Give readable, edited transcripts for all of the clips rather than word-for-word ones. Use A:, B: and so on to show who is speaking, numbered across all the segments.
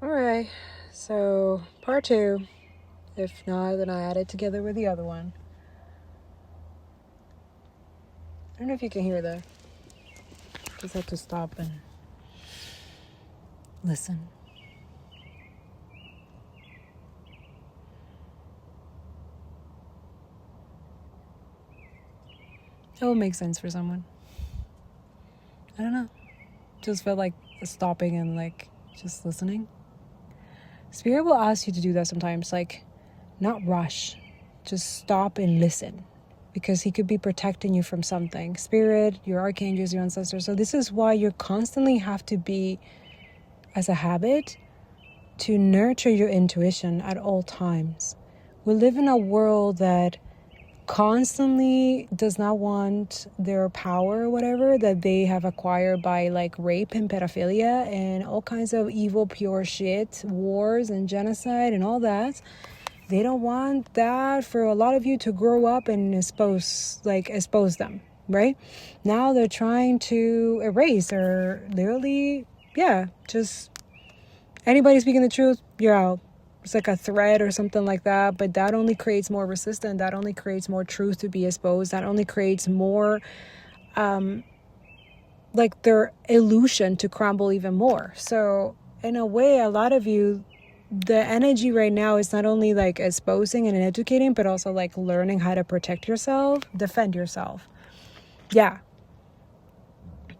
A: Alright, so part 2. If not, then I add it together with the other one. I don't know if you can hear that. Just have to stop and listen. It will make sense for someone. I don't know. Just felt like stopping and like just listening. Spirit will ask you to do that sometimes, like not rush, just stop and listen, because he could be protecting you from something. Spirit, your archangels, your ancestors. So this is why you constantly have to be, as a habit, to nurture your intuition at all times. We live in a world that constantly does not want their power or whatever that they have acquired by like rape and pedophilia and all kinds of evil pure shit, wars and genocide and all that. They don't want that for a lot of you to grow up and expose them, right? Now they're trying to erase or literally, just anybody speaking the truth, you're out. It's like a threat or something like that, but that only creates more resistance. That only creates more truth to be exposed. That only creates more, like their illusion to crumble even more. So in a way, a lot of you, the energy right now is not only like exposing and educating, but also like learning how to protect yourself, defend yourself. Yeah.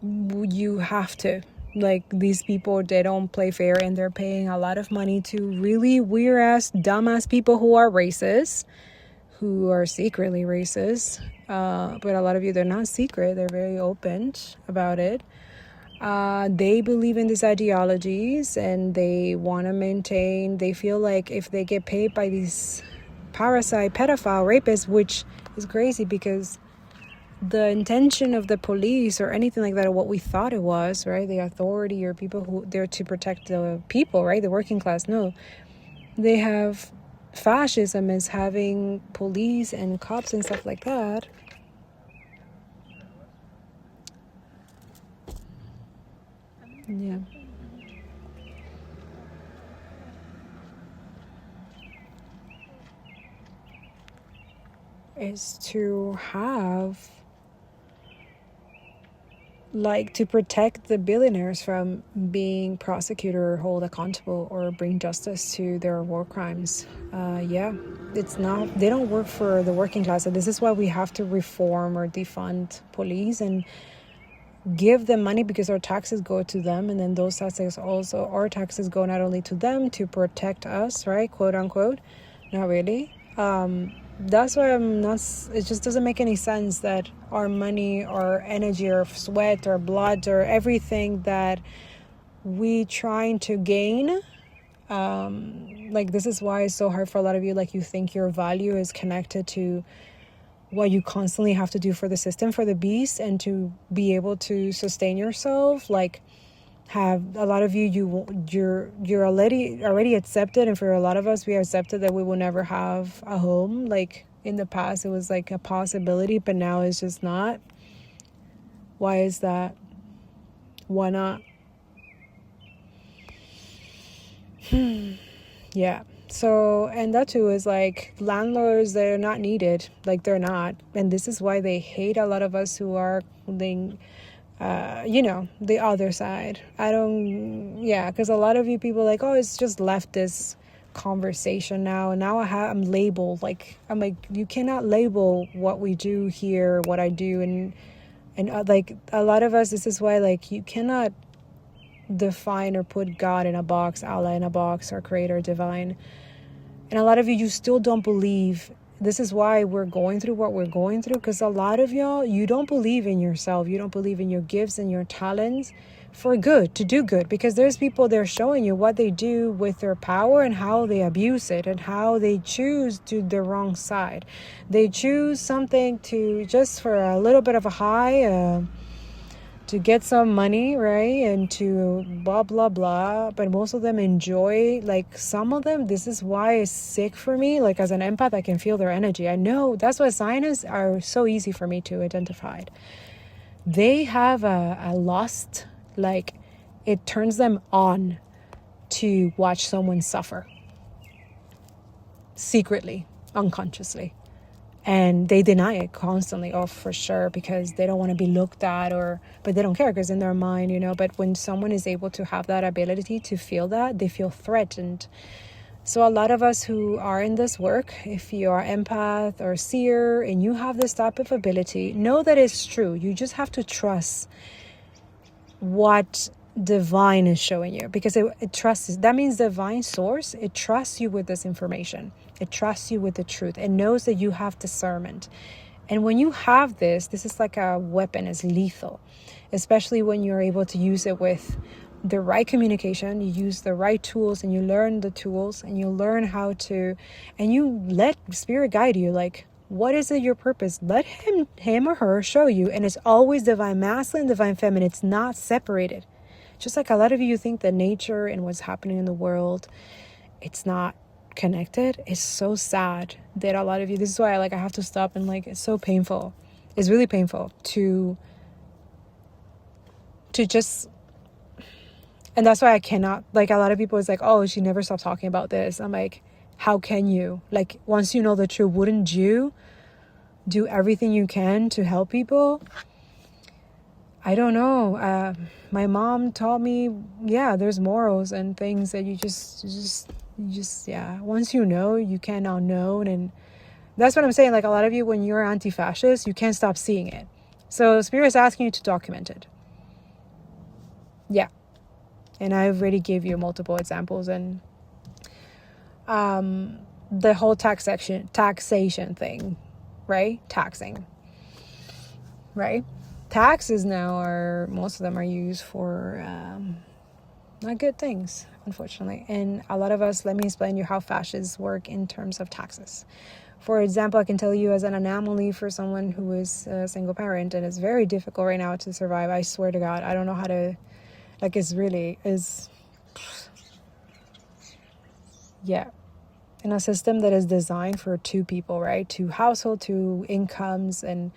A: You have to. Like, these people, they don't play fair, and they're paying a lot of money to really weird-ass, dumbass people who are racist, who are secretly racist. But a lot of you, they're not secret. They're very open about it. They believe in these ideologies, and they want to maintain. They feel like if they get paid by these parasite, pedophile, rapists, which is crazy because the intention of the police or anything like that, or what we thought it was, right? The authority or people who they're to protect the people, right? The working class. No, they have fascism as having police and cops and stuff like that. Yeah. Is to have, like, to protect the billionaires from being prosecuted or hold accountable or bring justice to their war crimes. It's not, they don't work for the working class. And this is why we have to reform or defund police and give them money, because our taxes go to them. And then those taxes also, our taxes go not only to them to protect us, right? Quote unquote. Not really. That's why I'm not, it just doesn't make any sense that our money or energy or sweat or blood or everything that we trying to gain, like, this is why it's so hard for a lot of you. Like, you think your value is connected to what you constantly have to do for the system, for the beast, and to be able to sustain yourself. Like, have a lot of you're already accepted, and for a lot of us, we accepted that we will never have a home. Like, in the past it was like a possibility, but now it's just not. Why is that? Why not? Yeah. So, and that too is like landlords, they're not needed. Like, they're not. And this is why they hate a lot of us who are the other side. Because a lot of you people like, oh, it's just leftist conversation now. And now I'm labeled. Like, I'm like, you cannot label what we do here, what I do. And like, a lot of us, this is why, like, you cannot define or put God in a box, Allah in a box, or creator, divine. And a lot of you still don't believe. This is why we're going through what we're going through, because a lot of y'all, you don't believe in yourself. You don't believe in your gifts and your talents for good, to do good, because there's people, they're showing you what they do with their power and how they abuse it and how they choose to the wrong side. They choose something to just for a little bit of a high, to get some money, right? And to blah, blah, blah. But most of them enjoy, like, some of them, this is why it's sick for me. Like, as an empath, I can feel their energy. I know that's why scientists are so easy for me to identify. They have a lust, like, it turns them on to watch someone suffer secretly, unconsciously. And they deny it constantly, oh, for sure, because they don't want to be looked at, but they don't care because in their mind, but when someone is able to have that ability to feel that, they feel threatened. So a lot of us who are in this work, if you are empath or seer and you have this type of ability, know that it's true. You just have to trust what divine is showing you, because it trusts. That means divine source, it trusts you with this information. It trusts you with the truth. It knows that you have discernment. And when you have this is like a weapon. It's lethal, especially when you're able to use it with the right communication. You use the right tools and you learn the tools and you learn how to, and you let spirit guide you. Like, what is it, your purpose? Let him or her show you. And it's always divine masculine, divine feminine. It's not separated. Just like a lot of you think that nature and what's happening in the world, it's not connected. It's so sad that a lot of you, this is why I have to stop, and it's so painful. It's really painful to just, and that's why I cannot, a lot of people is like, oh, she never stopped talking about this. I'm like, how can you? Once you know the truth, wouldn't you do everything you can to help people? I don't know. My mom taught me, there's morals and things that you just, once you know, you can't unknown. And that's what I'm saying. A lot of you, when you're anti-fascist, you can't stop seeing it. So Spirit is asking you to document it. Yeah. And I already gave you multiple examples. And the whole taxation thing, right? Taxing, right? Taxes now most of them are used for not good things, unfortunately. And a lot of us, let me explain you how fascists work in terms of taxes. For example, I can tell you as an anomaly for someone who is a single parent, and it's very difficult right now to survive. I swear to God, I don't know how to, in a system that is designed for two people, right? Two household, two incomes, and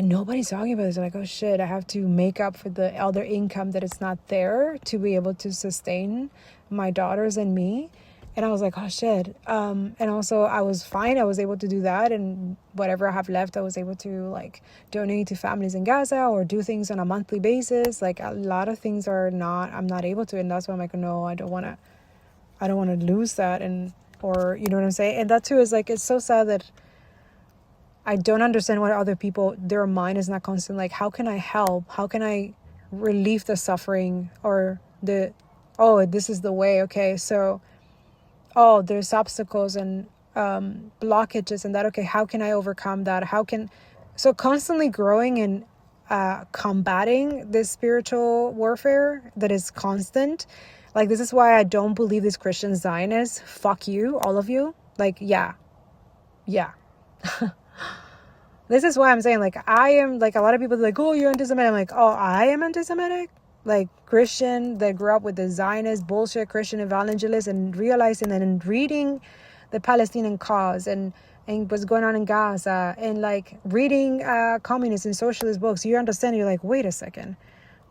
A: nobody's talking about this. They're like, oh shit, I have to make up for the other income that is not there to be able to sustain my daughters and me. And I was like, oh shit. And also I was fine. I was able to do that. And whatever I have left, I was able to donate to families in Gaza or do things on a monthly basis. A lot of things I'm not able to. And that's why I'm like, no, I don't want to lose that. Or you know what I'm saying? And that too is it's so sad that I don't understand why other people, their mind is not constant. How can I help? How can I relieve the suffering or this is the way. Okay. So, there's obstacles and blockages and that. Okay. How can I overcome that? So constantly growing and combating this spiritual warfare that is constant. This is why I don't believe these Christian Zionists. Fuck you, all of you. Yeah. This is why I'm saying, I am, a lot of people are oh, you're anti-Semitic. I'm like, oh, I am anti-Semitic? Christian that grew up with the Zionist bullshit Christian evangelists and realizing and reading the Palestinian cause and what's going on in Gaza and, reading communist and socialist books. You understand, you're wait a second.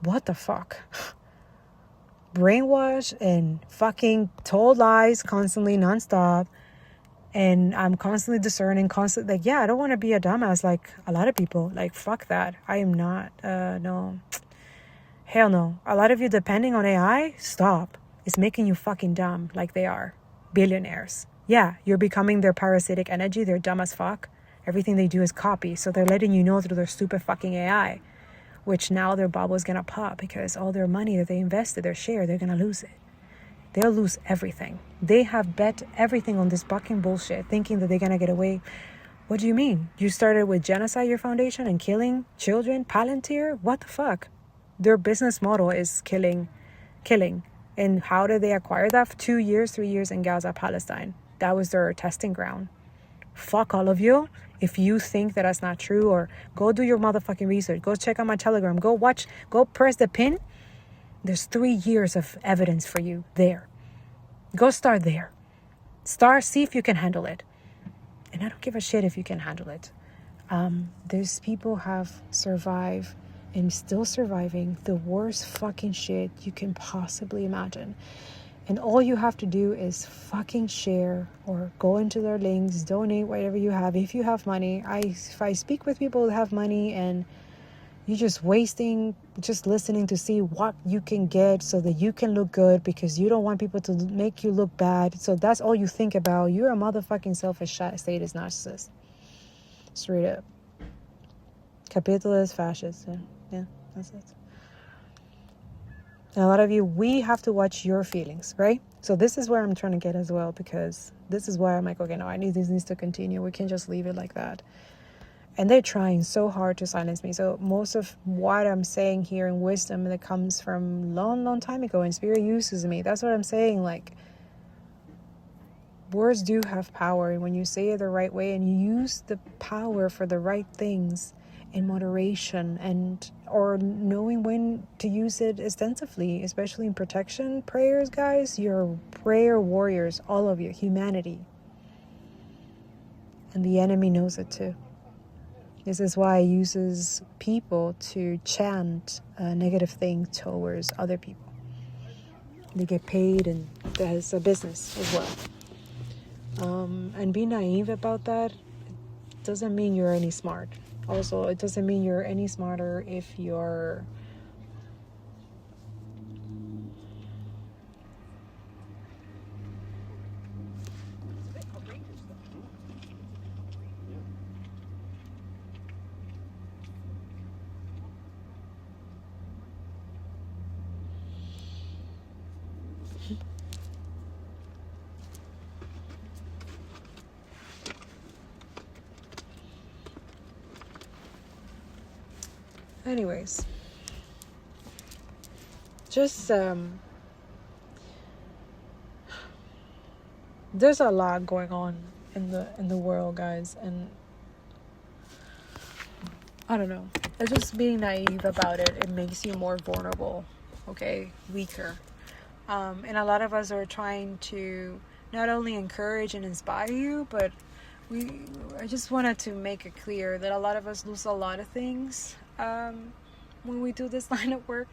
A: What the fuck? Brainwashed and fucking told lies constantly, nonstop. And I'm constantly discerning, I don't want to be a dumbass like a lot of people. Fuck that. I am not. No. Hell no. A lot of you depending on AI, stop. It's making you fucking dumb like they are. Billionaires. Yeah, you're becoming their parasitic energy. They're dumb as fuck. Everything they do is copy. So they're letting you know through their stupid fucking AI. Which now their bubble is going to pop because all their money that they invested, their share, they're going to lose it. They'll lose everything. They have bet everything on this fucking bullshit, thinking that they're going to get away. What do you mean? You started with genocide, your foundation, and killing children? Palantir? What the fuck? Their business model is killing. And how did they acquire that? 2 years, 3 years in Gaza, Palestine. That was their testing ground. Fuck all of you. If you think that that's not true, or go do your motherfucking research. Go check out my Telegram. Go press the pin. There's 3 years of evidence for you there. Go start there. See if you can handle it. And I don't give a shit if you can handle it. There's people have survived and still surviving the worst fucking shit you can possibly imagine. And all you have to do is fucking share or go into their links, donate whatever you have. If you have money, if I speak with people who have money and you're just listening to see what you can get so that you can look good because you don't want people to make you look bad. So that's all you think about. You're a motherfucking selfish sadist narcissist. Straight up. Capitalist fascist. Yeah, that's it. And a lot of you, we have to watch your feelings, right? So this is where I'm trying to get as well, because this is why I'm like, okay, no, this needs to continue. We can't just leave it like that. And they're trying so hard to silence me. So most of what I'm saying here in wisdom that comes from long time ago, and Spirit uses me. That's what I'm saying. Like, words do have power. And when you say it the right way and you use the power for the right things in moderation or knowing when to use it extensively, especially in protection prayers, guys, you're prayer warriors, all of you, humanity. And the enemy knows it too. This is why it uses people to chant a negative thing towards other people. They get paid, and that's a business as well. And be naive about that doesn't mean you're any smart. Also, it doesn't mean you're any smarter if you're anyways, just there's a lot going on in the world, guys, and I don't know. It's just being naive about it. It makes you more vulnerable, okay, weaker. And a lot of us are trying to not only encourage and inspire you, but I just wanted to make it clear that a lot of us lose a lot of things when we do this line of work.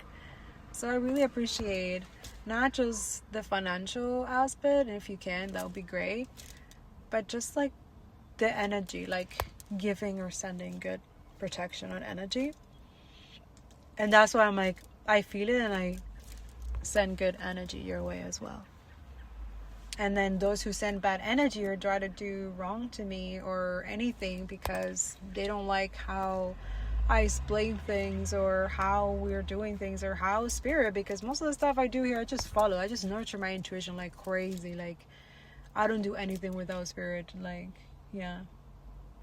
A: So I really appreciate not just the financial aspect, and if you can, that would be great, but just like the energy, like giving or sending good protection on energy. And that's why I'm like, I feel it and I send good energy your way as well. And then those who send bad energy or try to do wrong to me or anything because they don't like how I explain things or how we're doing things or how Spirit, because most of the stuff I do here, I just follow. I just nurture my intuition like crazy. Like, I don't do anything without Spirit. Like, yeah.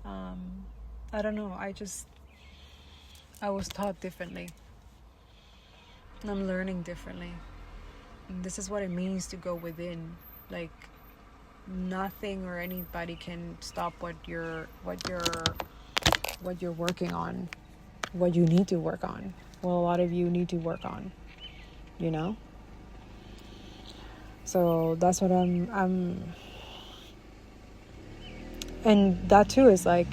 A: I don't know. I was taught differently. I'm learning differently. And this is what it means to go within. Like, nothing or anybody can stop what you're working on, what you need to work on. Well, a lot of you need to work on, you know? So that's what I'm and that too is like,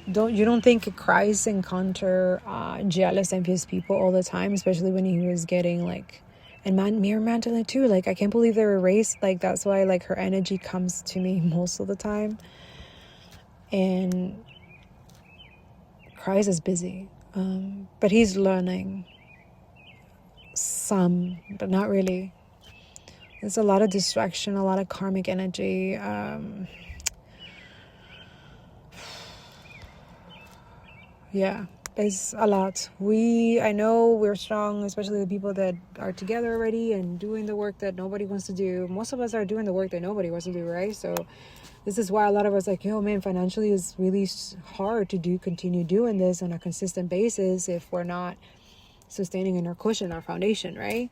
A: you don't think Christ encounter jealous, envious people all the time, especially when he was getting like, and Miriam Magdalene too, like, I can't believe they were erased. Like, that's why like her energy comes to me most of the time. And Christ is busy, but he's learning some, but not really. There's a lot of distraction, a lot of karmic energy. Yeah, it's a lot. I know we're strong, especially the people that are together already and doing the work that nobody wants to do. Most of us are doing the work that nobody wants to do, right? So this is why a lot of us like, yo, man, financially it's really hard to continue doing this on a consistent basis if we're not sustaining in our cushion, our foundation, right?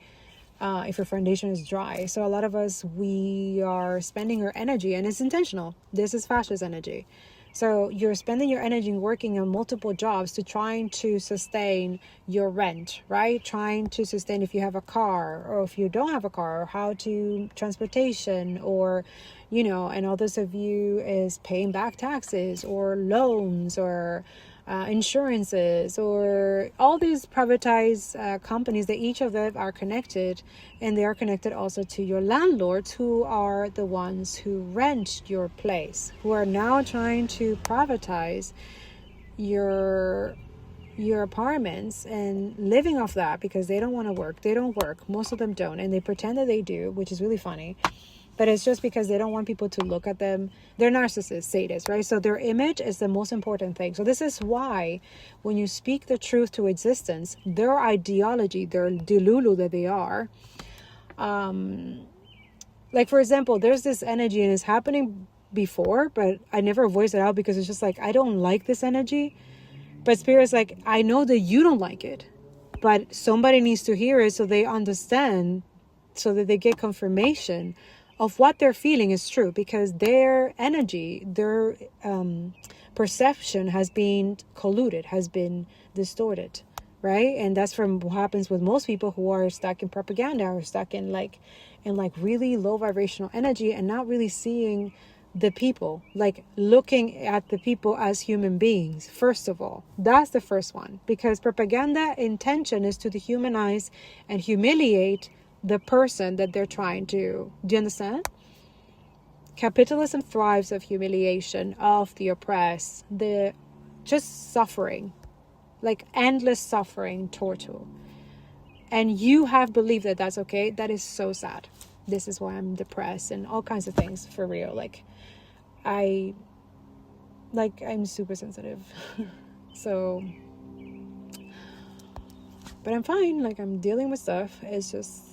A: If your foundation is dry. So a lot of us, we are spending our energy, and it's intentional. This is fascist energy. So you're spending your energy working on multiple jobs to trying to sustain your rent, right? Trying to sustain if you have a car or if you don't have a car, or how to transportation, or, you know, and others of you is paying back taxes or loans or insurances, or all these privatized companies, that each of them are connected, and they are connected also to your landlords, who are the ones who rent your place, who are now trying to privatize your apartments and living off that, because they don't want to work. They don't work. Most of them don't, and they pretend that they do, which is really funny. But it's just because they don't want people to look at them. They're narcissists, sadists, right? So their image is the most important thing. So this is why when you speak the truth to existence, their ideology, their delulu that they are, like, for example, there's this energy, and it's happening before, but I never voice it out because it's just like, I don't like this energy. But Spirit's like, I know that you don't like it, but somebody needs to hear it so they understand, so that they get confirmation of what they're feeling is true, because their energy, their perception has been colluded, has been distorted, right? And that's from what happens with most people who are stuck in propaganda, or stuck in like really low vibrational energy, and not really seeing the people, like looking at the people as human beings. First of all, that's the first one, because propaganda intention is to dehumanize and humiliate the person that they're trying to. Do you understand? Capitalism thrives of humiliation of the oppressed, the just suffering, like endless suffering, torture. And you have believed that that's okay. That is so sad. This is why I'm depressed and all kinds of things, for real. I'm super sensitive. So, but I'm fine. Like, I'm dealing with stuff. It's just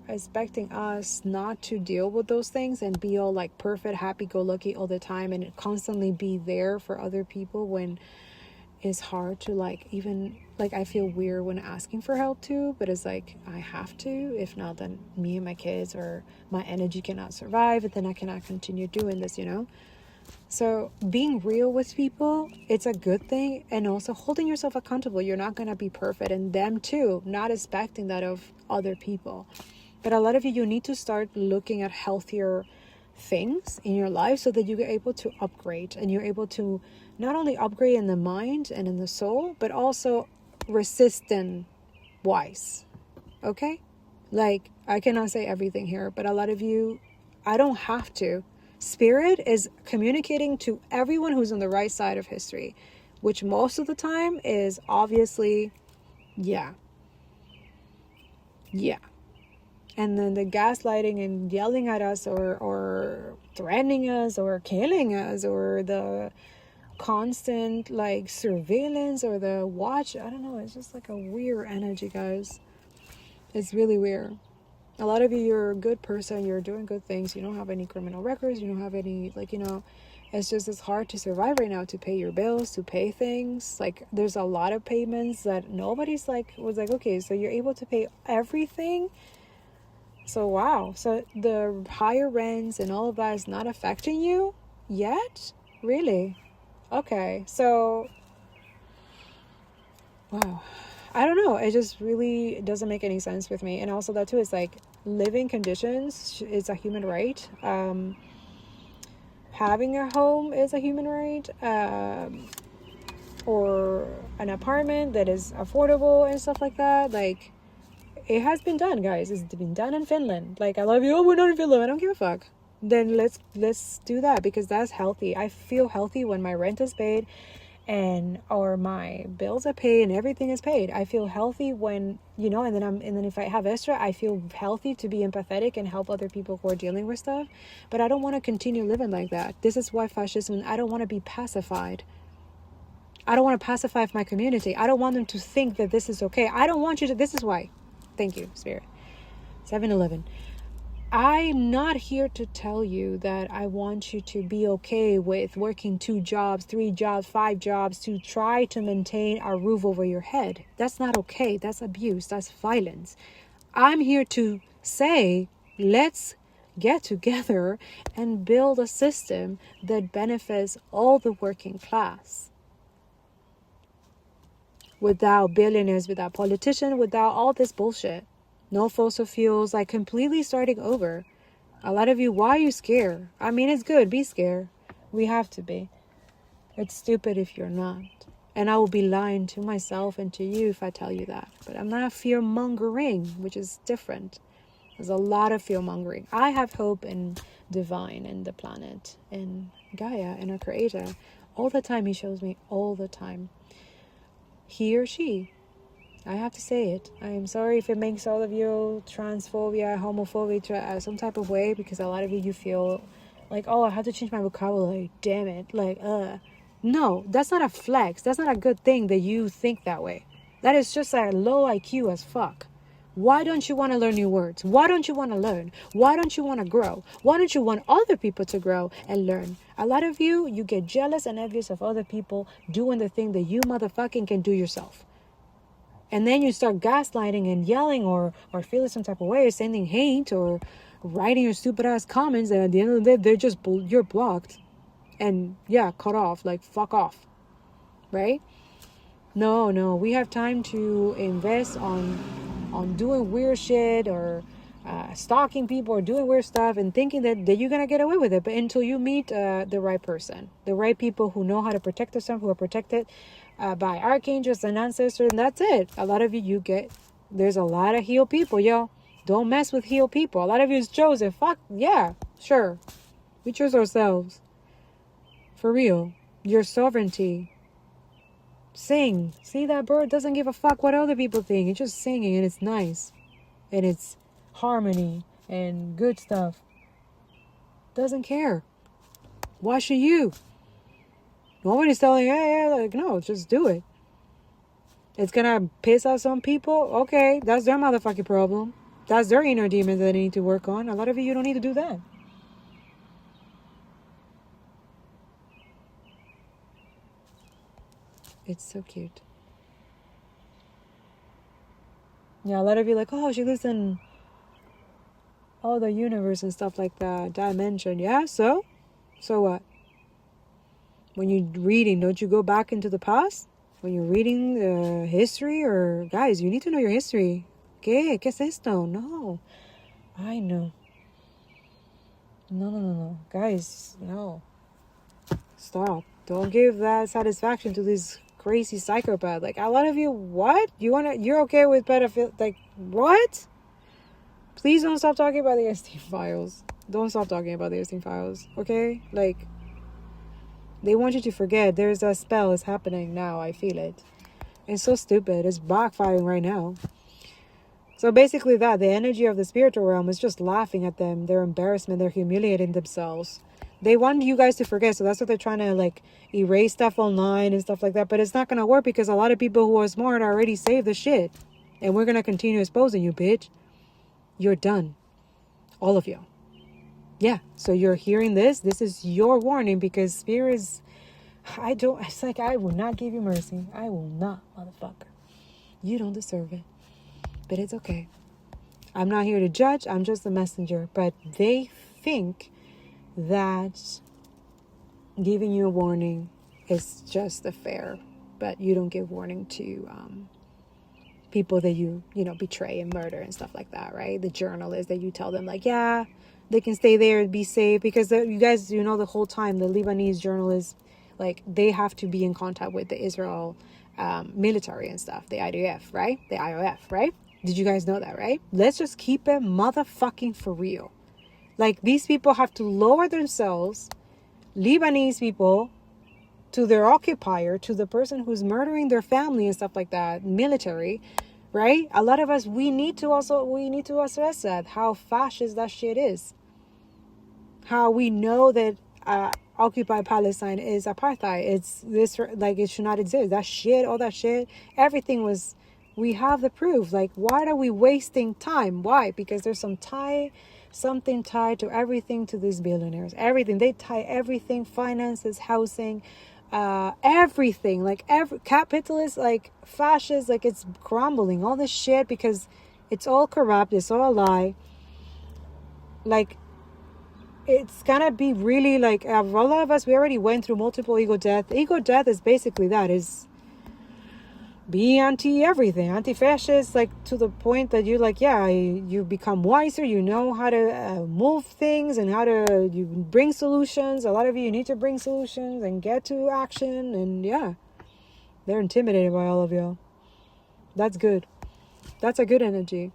A: expecting us not to deal with those things and be all like perfect, happy-go-lucky all the time, and constantly be there for other people, when it's hard to even I feel weird when asking for help too, but it's like I have to. If not, then me and my kids or my energy cannot survive, and then I cannot continue doing this, So being real with people, it's a good thing. And also holding yourself accountable. You're not going to be perfect, and them too, not expecting that of other people. But a lot of you need to start looking at healthier things in your life, so that you're able to upgrade, and you're able to not only upgrade in the mind and in the soul, but also resistant wise. Okay? Like, I cannot say everything here, but a lot of you, I don't have to. Spirit is communicating to everyone who's on the right side of history, which most of the time is obviously, yeah. And then the gaslighting and yelling at us, or threatening us, or killing us, or the constant surveillance, or the watch. I don't know. It's just like a weird energy, guys. It's really weird. A lot of you, you're a good person. You're doing good things. You don't have any criminal records. You don't have any, it's just, it's hard to survive right now, to pay your bills, to pay things. There's a lot of payments that nobody's was okay, so you're able to pay everything. So, wow. So the higher rents and all of that is not affecting you yet? Really? Okay. So, wow. I don't know. It just really doesn't make any sense with me. And also that too is living conditions is a human right. Having a home is a human right. Or an apartment that is affordable and stuff like that. It has been done, guys. It's been done in Finland. I love you. Oh, we're not in Finland. I don't give a fuck. Then let's do that, because that's healthy. I feel healthy when my rent is paid, or my bills are paid and everything is paid. I feel healthy when, and then if I have extra, I feel healthy to be empathetic and help other people who are dealing with stuff. But I don't want to continue living like that. This is why fascism, I don't want to be pacified. I don't want to pacify my community. I don't want them to think that this is okay. I don't want you to, this is why. Thank you, Spirit. 7-Eleven. I'm not here to tell you that I want you to be okay with working 2 jobs, 3 jobs, 5 jobs to try to maintain a roof over your head. That's not okay. That's abuse. That's violence. I'm here to say, let's get together and build a system that benefits all the working class. Without billionaires, without politicians, without all this bullshit. No fossil fuels, completely starting over. A lot of you, why are you scared? I mean, it's good, be scared. We have to be. It's stupid if you're not. And I will be lying to myself and to you if I tell you that. But I'm not fear-mongering, which is different. There's a lot of fear-mongering. I have hope in divine and the planet and Gaia and our creator. All the time he shows me, all the time. He or she. I have to say it. I am sorry if it makes all of you transphobia, homophobia some type of way, because a lot of you feel like, oh, I have to change my vocabulary. Damn it. Like, No, that's not a flex. That's not a good thing that you think that way. That is just a low IQ as fuck. Why don't you want to learn new words? Why don't you want to learn? Why don't you want to grow? Why don't you want other people to grow and learn? A lot of you get jealous and envious of other people doing the thing that you motherfucking can do yourself. And then you start gaslighting and yelling or feeling some type of way or sending hate or writing your stupid ass comments, and at the end of the day, you're blocked. And yeah, cut off, like fuck off, right? No, we have time to invest on doing weird shit or stalking people or doing weird stuff and thinking that you're gonna get away with it. But until you meet the right person, the right people who know how to protect themselves, who are protected by archangels and ancestors, and that's it. A lot of there's a lot of healed people, yo. Don't mess with healed people. A lot of you is chosen. Fuck yeah, sure. We choose ourselves. For real. Your sovereignty. Sing. See, that bird doesn't give a fuck what other people think. It's just singing and it's nice. And it's harmony and good stuff. Doesn't care. Why should you? Nobody's telling you, hey, like, no, just do it. It's gonna piss off some people. Okay, that's their motherfucking problem. That's their inner demons that they need to work on. A lot of you don't need to do that. It's so cute. Yeah, a lot of you like, oh, she lives in the universe and stuff like that, dimension. Yeah, so what? When you're reading, don't you go back into the past? When you're reading history, or guys, you need to know your history. ¿Qué es esto? No, I know. No, guys, no. Stop. Don't give that satisfaction to these crazy psychopath. Like, a lot of you, what? You're okay with pedophilia? Like, what? Please don't stop talking about the Epstein files. Don't stop talking about the Epstein files, okay? Like, they want you to forget. There's a spell is happening now. I feel it. It's so stupid. It's backfiring right now. So basically the energy of the spiritual realm is just laughing at them. Their embarrassment. They're humiliating themselves. They want you guys to forget. So that's what they're trying to, like, erase stuff online and stuff like that. But it's not going to work because a lot of people who are smart already saved the shit. And we're going to continue exposing you, bitch. You're done. All of you. Yeah. So you're hearing this. This is your warning, because spirit is... It's like, I will not give you mercy. I will not, motherfucker. You don't deserve it. But it's okay. I'm not here to judge. I'm just a messenger. But they think that giving you a warning is just fair, but you don't give warning to people that you betray and murder and stuff like that, right? The journalists that you tell them, like, yeah, they can stay there and be safe, because you guys, the whole time the Lebanese journalists, like, they have to be in contact with the Israel military and stuff, the IDF, right? The IOF, right? Did you guys know that, right? Let's just keep it motherfucking for real. Like, these people have to lower themselves, Lebanese people, to their occupier, to the person who's murdering their family and stuff like that, military, right? A lot of us, we need to assess that, how fascist that shit is. How we know that occupied Palestine is apartheid. It's this, like, it should not exist. That shit, all that shit, everything was, we have the proof. Like, why are we wasting time? Why? Because there's something tied to everything, to these billionaires. Everything. They tie everything, finances, housing, everything. Like, every capitalist, like, fascist, like, it's crumbling. All this shit, because it's all corrupt. It's all a lie. Like, it's gonna be really, like, a lot of us, we already went through multiple ego death. Ego death is basically that, is be anti everything, anti-fascist, like to the point that you like, yeah, you become wiser, you know how to move things and how to you bring solutions. A lot of you need to bring solutions and get to action, and yeah, they're intimidated by all of y'all. That's good. That's a good energy.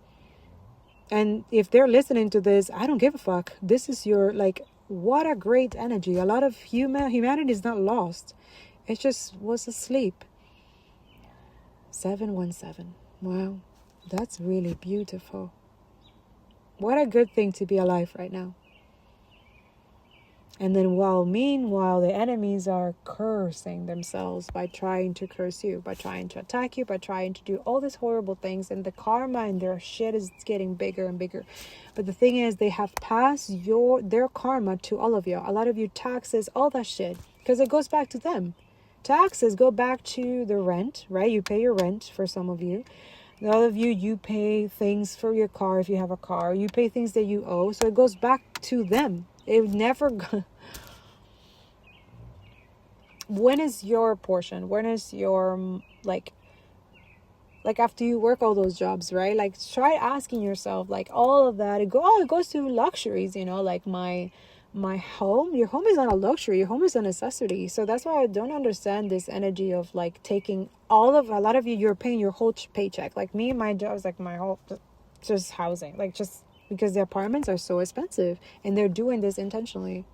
A: And if they're listening to this, I don't give a fuck. This is your, like, what a great energy. A lot of humanity is not lost. It just was asleep. 717. Wow. That's really beautiful. What a good thing to be alive right now. And then meanwhile, the enemies are cursing themselves by trying to curse you, by trying to attack you, by trying to do all these horrible things. And the karma and their shit is getting bigger and bigger. But the thing is, they have passed their karma to all of you. A lot of you taxes, all that shit, because it goes back to them. Taxes go back to the rent, right? You pay your rent for some of you. A lot of you pay things for your car if you have a car. You pay things that you owe. So it goes back to them. It never when is your portion? When is your like after you work all those jobs, right? Like try asking yourself, like all of that. It goes to luxuries, you know, like my home. Your home is not a luxury. Your home is a necessity. So that's why I don't understand this energy of like taking a lot of you, you're paying your whole paycheck. Like me, my job is like my whole just housing, like just because the apartments are so expensive, and they're doing this intentionally.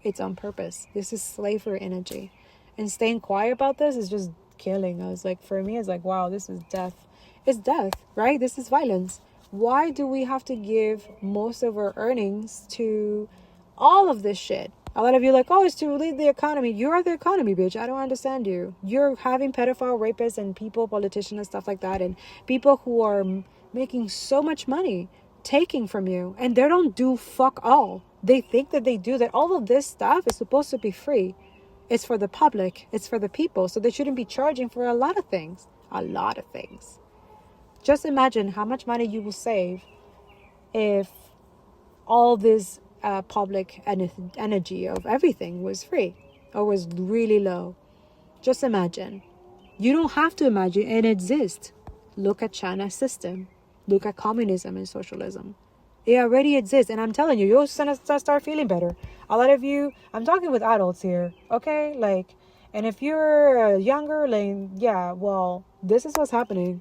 A: It's on purpose. This is slavery energy, and staying quiet about this is just killing us. Like for me, it's like, wow, this is death. It's death, right? This is violence. Why do we have to give most of our earnings to all of this shit? A lot of you are like, oh, it's to lead the economy. You are the economy, bitch. I don't understand you. You're having pedophile rapists and people, politicians and stuff like that, and people who are making so much money taking from you, and they don't do fuck all. They think that they do that. All of this stuff is supposed to be free. It's for the public. It's for the people. So they shouldn't be charging for a lot of things. A lot of things. Just imagine how much money you will save if all this public energy of everything was free or was really low. Just imagine. You don't have to imagine. It exists. Look at China's system. Look at communism and socialism. It already exists. And I'm telling you, you'll start feeling better. A lot of you, I'm talking with adults here, okay? Like, and if you're younger, like, yeah, well, this is what's happening.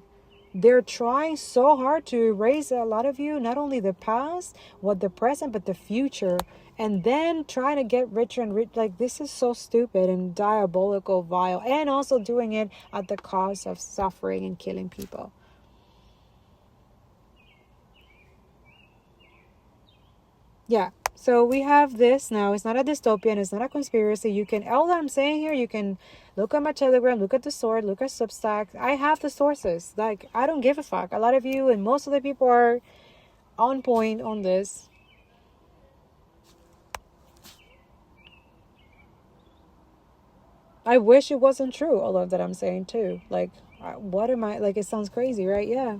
A: They're trying so hard to erase a lot of you, not only the past, what the present, but the future. And then trying to get richer and rich. Like, this is so stupid and diabolical, vile. And also doing it at the cost of suffering and killing people. Yeah, so we have this now. It's not a dystopian. It's not a conspiracy. You can, all that I'm saying here, you can look at my Telegram, look at the sword, look at Substack. I have the sources. Like, I don't give a fuck. A lot of you and most of the people are on point on this. I wish it wasn't true, all of that I'm saying too. Like, what am I, like, it sounds crazy, right? Yeah.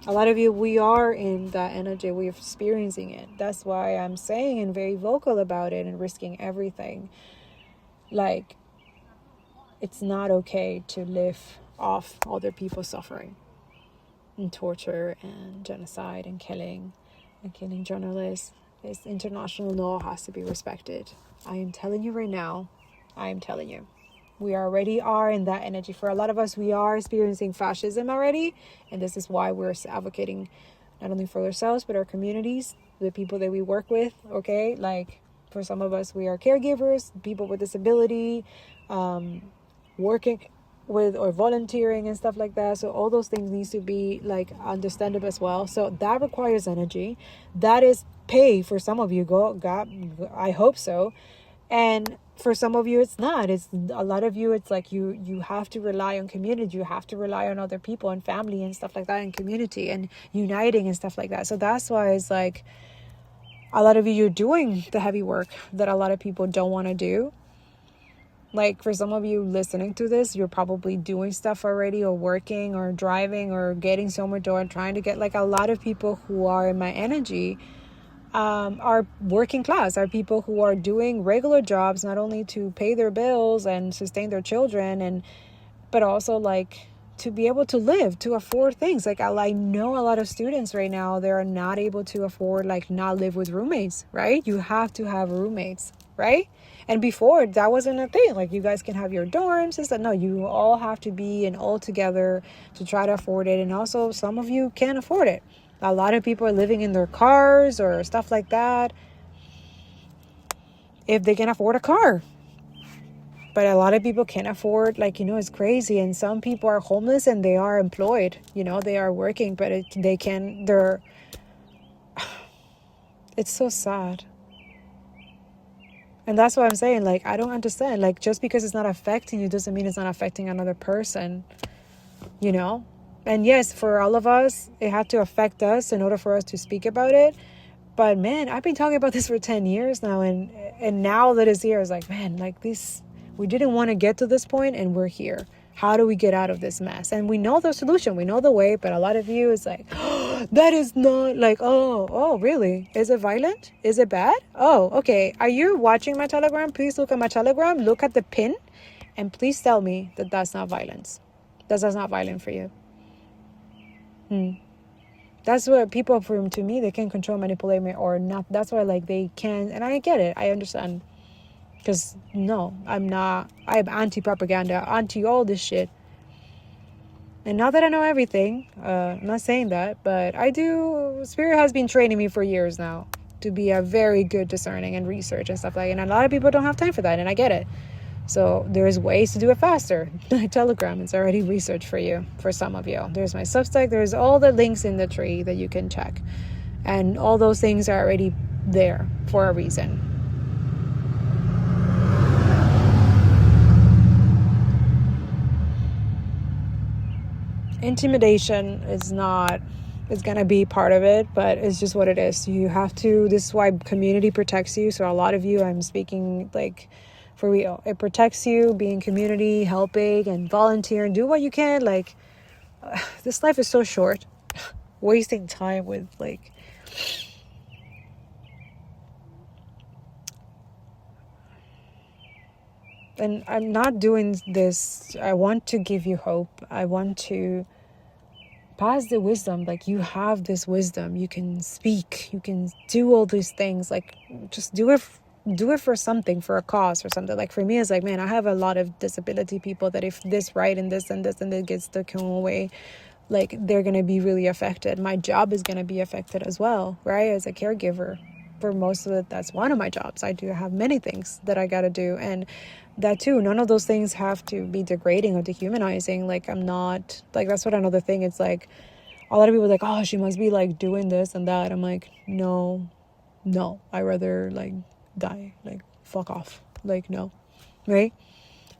A: A lot of you, we are in that energy. We're experiencing it. That's why I'm saying and very vocal about it and risking everything. Like, it's not okay to live off other people's suffering and torture and genocide and killing journalists. This international law has to be respected. I am telling you right now. I am telling you. We already are in that energy. For a lot of us, we are experiencing fascism already. And this is why we're advocating not only for ourselves, but our communities, the people that we work with, okay? Like, for some of us, we are caregivers, people with disability, working with or volunteering and stuff like that. So all those things needs to be, like, understandable as well. So that requires energy. That is pay for some of you. God, I hope so. And for some of you, it's not. It's a lot of you, it's like you have to rely on community. You have to rely on other people and family and stuff like that, and community and uniting and stuff like that. So that's why it's like a lot of you, you're doing the heavy work that a lot of people don't want to do. Like, for some of you listening to this, you're probably doing stuff already, or working or driving or getting somewhere, or trying to get, like, a lot of people who are in my energy are working class, are people who are doing regular jobs, not only to pay their bills and sustain their children and but also like to be able to live, to afford things. Like I know a lot of students right now, they're not able to afford, like, not live with roommates, right? You have to have roommates, right? And before, that wasn't a thing. Like, you guys can have your dorms. It's like, no, you all have to be in all together to try to afford it. And also, some of you can't afford it. A lot of people are living in their cars or stuff like that, if they can afford a car. But a lot of people can't afford, like, it's crazy. And some people are homeless and they are employed, they are working, but it's so sad. And that's what I'm saying. Like, I don't understand. Like, just because it's not affecting you doesn't mean it's not affecting another person, And yes, for all of us, it had to affect us in order for us to speak about it. But man, I've been talking about this for 10 years now. And now that it's here, it's like, man, like this, we didn't want to get to this point and we're here. How do we get out of this mess? And we know the solution, we know the way, but a lot of you is like, oh, that is not like, oh, really? Is it violent? Is it bad? Oh, okay. Are you watching my Telegram? Please look at my Telegram, look at the pin, and please tell me that that's not violence. That's not violent for you. That's what people, to me, they can control, manipulate me or not. That's why, like, they can, and I get it. I understand. Because, no, I'm anti-propaganda, anti all this shit. And not that I know everything, I'm not saying that, but I do. Spirit has been training me for years now to be a very good discerning and research and stuff like that. And a lot of people don't have time for that, and I get it. So there's ways to do it faster. My Telegram is already researched for you, for some of you. There's my Substack. There's all the links in the tree that you can check. And all those things are already there for a reason. Intimidation is going to be part of it, but it's just what it is. You have to, this is why community protects you. So a lot of you, I'm speaking like for real. It protects you, being community, helping and volunteering, do what you can. Like, this life is so short. Wasting time with like, and I'm not doing this. I want to give you hope. I want to pass the wisdom. Like, you have this wisdom. You can speak. You can do all these things. Like, just do it for something, for a cause, or something. Like, for me, it's like, man, I have a lot of disability people that if this right and this and this and it gets taken away, like, they're going to be really affected. My job is going to be affected as well, right? As a caregiver, for most of it, that's one of my jobs. I do have many things that I got to do. And that too, none of those things have to be degrading or dehumanizing. Like, I'm not, like, that's what another thing. It's like, a lot of people are like, oh, she must be like doing this and that. I'm like, no, I rather like die, like fuck off, like no, right?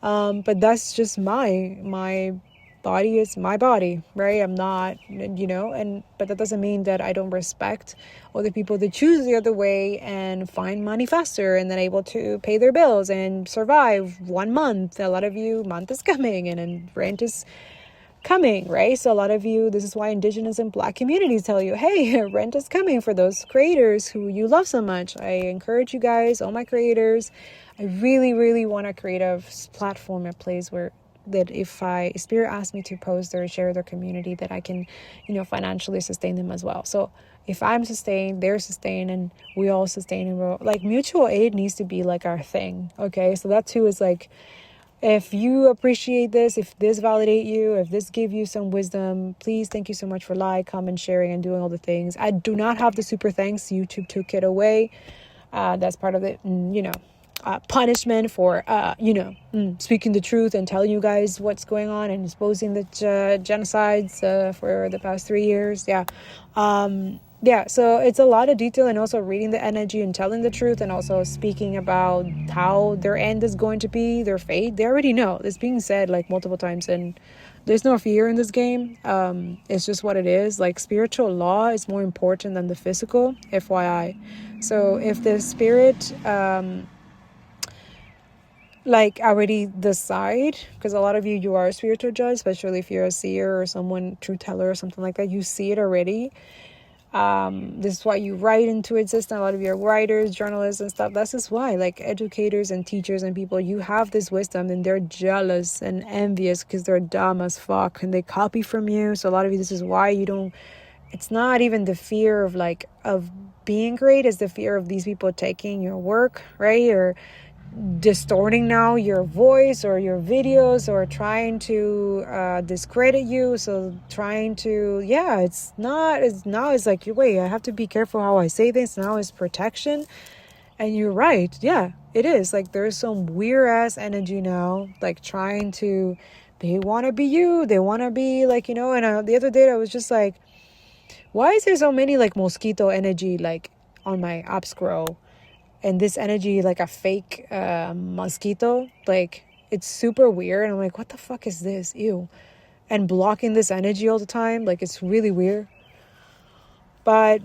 A: But that's just my body is my body, right? I'm not, but that doesn't mean that I don't respect other people that choose the other way and find money faster and then able to pay their bills and survive 1 month. A lot of you, month is coming and then rent is coming, right? So a lot of you, this is why Indigenous and Black communities tell you, hey, rent is coming for those creators who you love so much. I encourage you guys, all my creators, I really, really want to create a platform, a place where that if Spirit asks me to post or share their community, that I can, financially sustain them as well. So if I'm sustained, they're sustained, and we all sustain, and we're like, mutual aid needs to be like our thing. Okay. So that too is like, if you appreciate this, if this validate you, if this give you some wisdom, please, thank you so much for comment, sharing, and doing all the things. I do not have the super thanks. YouTube took it away. That's part of it, punishment for, speaking the truth and telling you guys what's going on and exposing the genocides for the past 3 years. So it's a lot of detail, and also reading the energy and telling the truth, and also speaking about how their end is going to be, their fate. They already know. It's being said like multiple times, and there's no fear in this game. It's just what it is. Like, spiritual law is more important than the physical, FYI. So if the spirit already decide, because a lot of you are a spiritual judge, especially if you're a seer or someone, truth teller or something like that, you see it already. This is why you write into existence. A lot of you are writers, journalists and stuff. That's just why, like, educators and teachers and people, you have this wisdom and they're jealous and envious because they're dumb as fuck and they copy from you. So a lot of you, this is why you don't, it's not even the fear of like of being great, it's the fear of these people taking your work, right? Or distorting now your voice or your videos, or trying to discredit you. So trying to, yeah, it's now it's like, wait, I have to be careful how I say this. Now it's protection. And you're right, yeah, it is. Like, there's some weird ass energy now, like trying to, they want to be you, they want to be like, and the other day I was just like, why is there so many like mosquito energy like on my app scroll? And this energy, like a fake mosquito, like, it's super weird. And I'm like, what the fuck is this? Ew. And blocking this energy all the time, like, it's really weird. But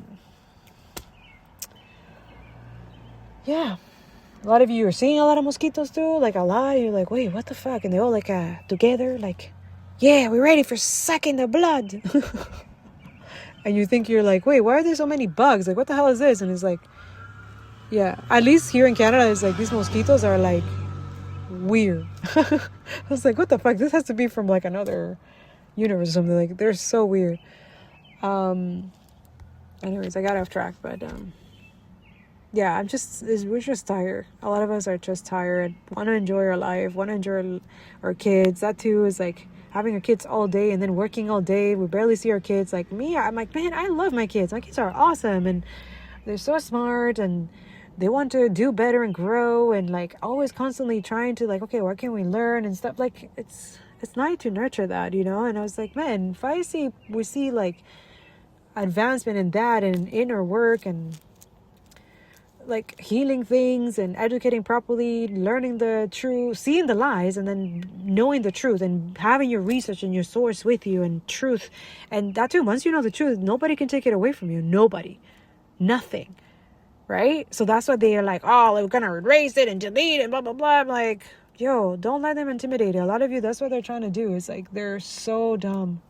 A: yeah, a lot of you are seeing a lot of mosquitoes too, like a lot. You're like, wait, what the fuck? And they're all like together, like, yeah, we're ready for sucking the blood. And you think, you're like, wait, why are there so many bugs? Like, what the hell is this? And it's like, yeah, at least here in Canada, it's like these mosquitoes are like weird. I was like, what the fuck? This has to be from like another universe or something. Like, they're so weird. Anyways, I got off track, but yeah, we're just tired. A lot of us are just tired, want to enjoy our life, want to enjoy our kids. That too is like having our kids all day and then working all day. We barely see our kids. Like me, I'm like, man, I love my kids. My kids are awesome and they're so smart and they want to do better and grow, and like always constantly trying to like, okay, what can we learn and stuff. Like, it's nice to nurture that, And I was like, man, if we see like advancement in that and inner work and like healing things and educating properly, learning the truth, seeing the lies and then knowing the truth and having your research and your source with you and truth. And that too, once you know the truth, nobody can take it away from you. Nobody. Nothing. Right? So that's why they are like, oh, we're gonna erase it and delete it, blah blah blah. I'm like, yo, don't let them intimidate you. A lot of you, that's what they're trying to do. It's like, they're so dumb.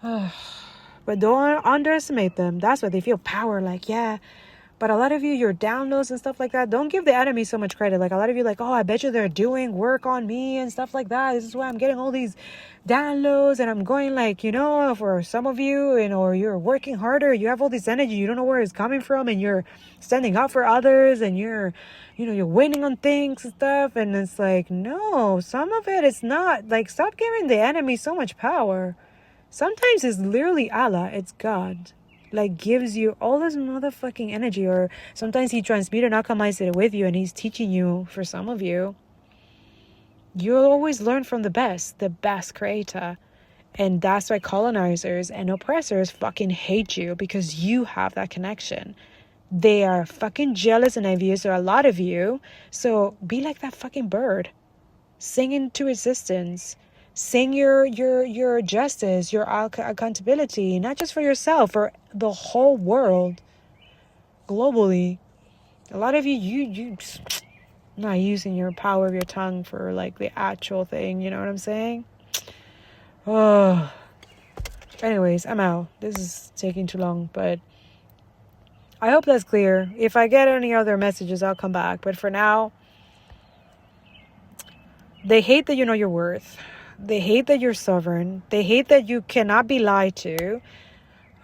A: But don't underestimate them. That's why they feel power. Like, yeah. But a lot of you, your downloads and stuff like that, don't give the enemy so much credit. Like, a lot of you like, oh, I bet you they're doing work on me and stuff like that. This is why I'm getting all these downloads and I'm going like, for some of you, or you're working harder, you have all this energy, you don't know where it's coming from, and you're standing up for others and you're winning on things and stuff. And it's like, no, some of it is not. Like, stop giving the enemy so much power. Sometimes it's literally Allah, it's God. Like, gives you all this motherfucking energy, or sometimes he transmutes and alchemizes it with you and he's teaching you. For some of you, you'll always learn from the best creator. And that's why colonizers and oppressors fucking hate you, because you have that connection. They are fucking jealous and envious, or a lot of you. So be like that fucking bird, sing into existence. Sing your justice, your accountability, not just for yourself, for the whole world, globally. A lot of you not using your power of your tongue for like the actual thing. You know what I'm saying? Oh, anyways, I'm out. This is taking too long, but I hope that's clear. If I get any other messages, I'll come back. But for now, they hate that you know your worth. They hate that you're sovereign. They hate that you cannot be lied to.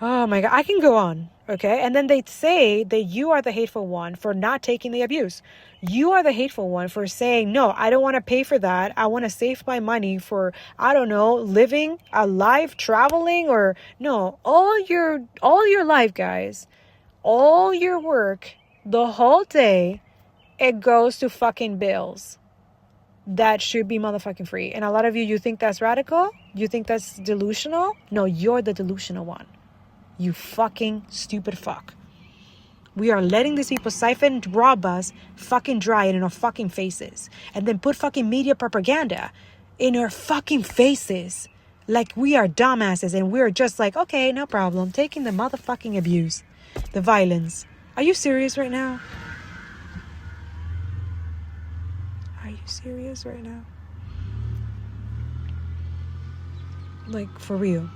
A: Oh my God, I can go on, okay? And then they say that you are the hateful one for not taking the abuse. You are the hateful one for saying, no, I don't want to pay for that. I want to save my money for, I don't know, living a life, traveling, or no, all your life, guys, all your work, the whole day, it goes to fucking bills. That should be motherfucking free. And a lot of you think that's radical? You think that's delusional? No, you're the delusional one. You fucking stupid fuck. We are letting these people siphon, rob us, fucking dry it in our fucking faces. And then put fucking media propaganda in our fucking faces. Like we are dumbasses and we're just like, okay, no problem. Taking the motherfucking abuse. The violence. Are you serious right now? Are you serious right now? Like, for real.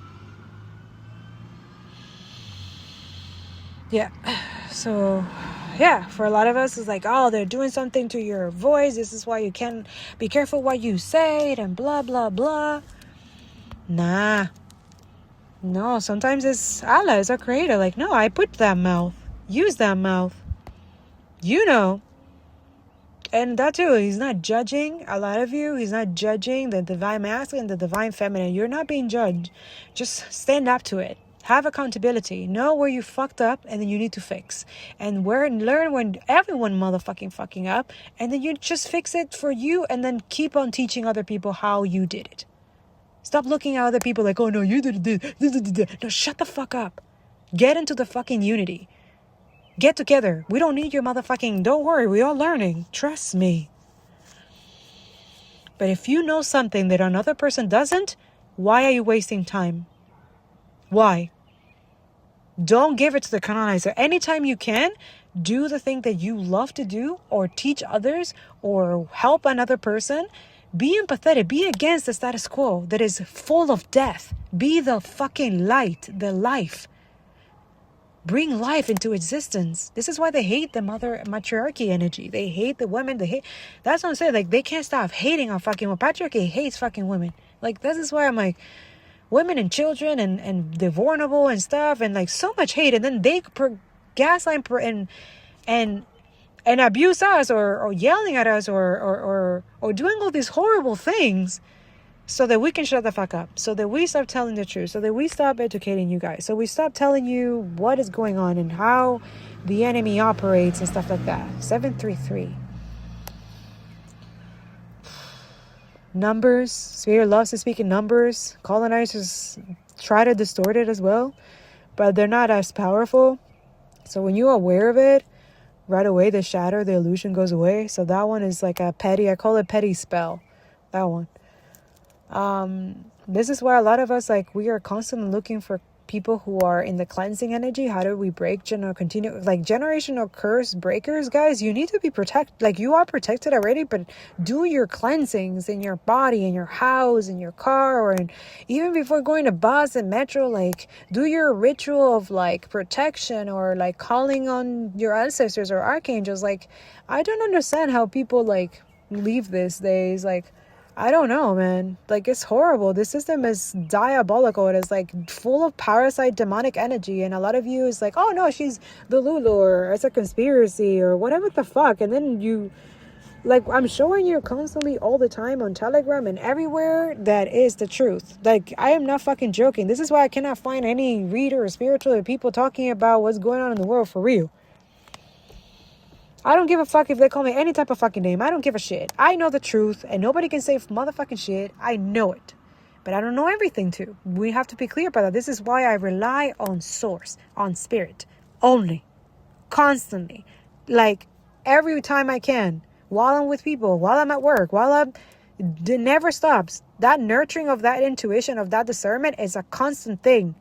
A: Yeah. So, yeah, for a lot of us, it's like, oh, they're doing something to your voice. This is why you can't be careful what you say and blah, blah, blah. Nah. No, sometimes it's Allah, it's our creator. Like, no, I put that mouth. Use that mouth. You know. And that too, he's not judging a lot of you. He's not judging the divine masculine and the divine feminine. You're not being judged. Just stand up to it. Have accountability. Know where you fucked up and then you need to fix. And learn when everyone motherfucking fucking up. And then you just fix it for you and then keep on teaching other people how you did it. Stop looking at other people like, oh no, you did it. No, shut the fuck up. Get into the fucking unity. Get together. We don't need your motherfucking... Don't worry, we're all learning. Trust me. But if you know something that another person doesn't, why are you wasting time? Why? Don't give it to the colonizer. Anytime you can, do the thing that you love to do, or teach others, or help another person. Be empathetic. Be against the status quo that is full of death. Be the fucking light, the life. Bring life into existence. This is why they hate the matriarchy energy. They hate the women. That's what I'm saying. Like, they can't stop hating on fucking women. Patriarchy hates fucking women. Like, this is why I'm like, women and children and the vulnerable and stuff, and like so much hate. And then they gaslight and abuse us or yelling at us or doing all these horrible things, so that we can shut the fuck up, so that we stop telling the truth, so that we stop educating you guys, so we stop telling you what is going on and how the enemy operates and stuff like that. 733. Numbers. Spirit loves to speak in numbers. Colonizers try to distort it as well, but they're not as powerful. So when you're aware of it, right away the shadow, the illusion goes away. So that one is like a petty, I call it petty spell. That one. This is why a lot of us, like, we are constantly looking for people who are in the cleansing energy. How do we break generational curse breakers? Guys, you need to be protected. Like, you are protected already, but do your cleansings in your body, in your house, in your car, or even before going to bus and metro. Like, do your ritual of like protection, or like calling on your ancestors or archangels. Like, I don't understand how people like leave these days. Like, I don't know, man. Like, it's horrible. This system is diabolical. It is like full of parasite demonic energy. And a lot of you is like, oh no, she's the Lulu, or it's a conspiracy, or whatever the fuck. And then you, like, I'm showing you constantly all the time on Telegram and everywhere that is the truth. Like, I am not fucking joking. This is why I cannot find any reader or spiritual people talking about what's going on in the world for real. I don't give a fuck if they call me any type of fucking name. I don't give a shit. I know the truth, and nobody can say motherfucking shit. I know it. But I don't know everything too. We have to be clear about that. This is why I rely on source, on spirit, only, constantly. Like, every time I can, while I'm with people, while I'm at work, it never stops. That nurturing of that intuition, of that discernment is a constant thing.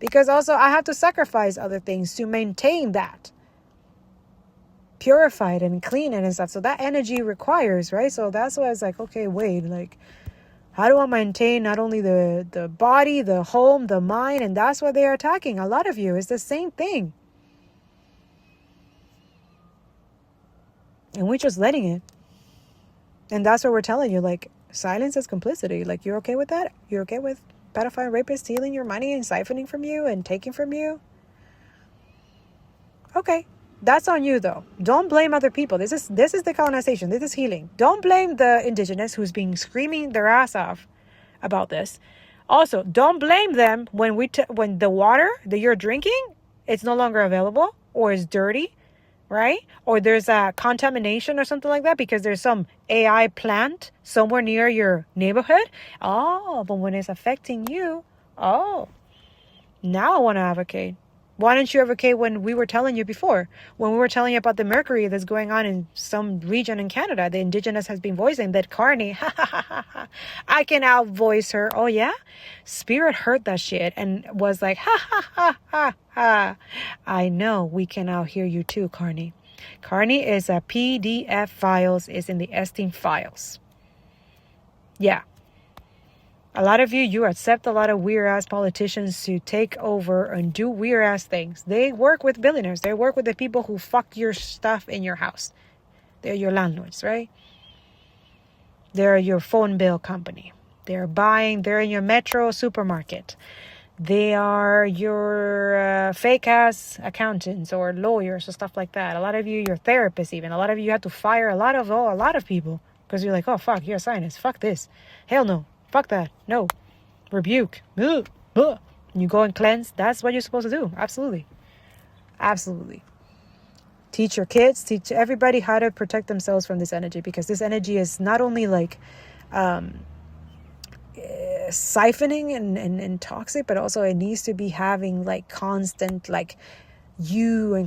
A: Because also I have to sacrifice other things to maintain that. Purified and clean and stuff. So that energy requires, right? So that's why I was like, okay, wait, like, how do I maintain not only the body, the home, the mind? And that's why they are attacking. A lot of you, it's the same thing. And we're just letting it. And that's what we're telling you. Like, silence is complicity. Like, you're okay with that? You're okay with pedophile rapists stealing your money and siphoning from you and taking from you? Okay. That's on you, though. Don't blame other people. This is decolonization. This is healing. Don't blame the indigenous who's being screaming their ass off about this. Also, don't blame them when when the water that you're drinking, it's no longer available, or is dirty, right? Or there's a contamination or something like that because there's some AI plant somewhere near your neighborhood. Oh, but when it's affecting you, now I want to advocate. Why didn't you advocate when we were telling you before? When we were telling you about the mercury that's going on in some region in Canada, the indigenous has been voicing that Carney, I can out voice her. Oh yeah? Spirit heard that shit and was like, I know we can out hear you too, Carney. Carney is a PDF files, is in the Esteem files. Yeah. A lot of you accept a lot of weird-ass politicians to take over and do weird-ass things. They work with billionaires. They work with the people who fuck your stuff in your house. They're your landlords, right? They're your phone bill company. They're in your metro supermarket. They are your fake-ass accountants or lawyers or stuff like that. A lot of you, your therapists even. A lot of you have to fire a lot of people because you're like, oh, fuck, you're a scientist. Fuck this. Hell no. Fuck that. No. Rebuke. Ugh. Ugh. You go and cleanse. That's what you're supposed to do. Absolutely. Absolutely. Teach your kids, teach everybody how to protect themselves from this energy, because this energy is not only like siphoning and toxic, but also it needs to be having like constant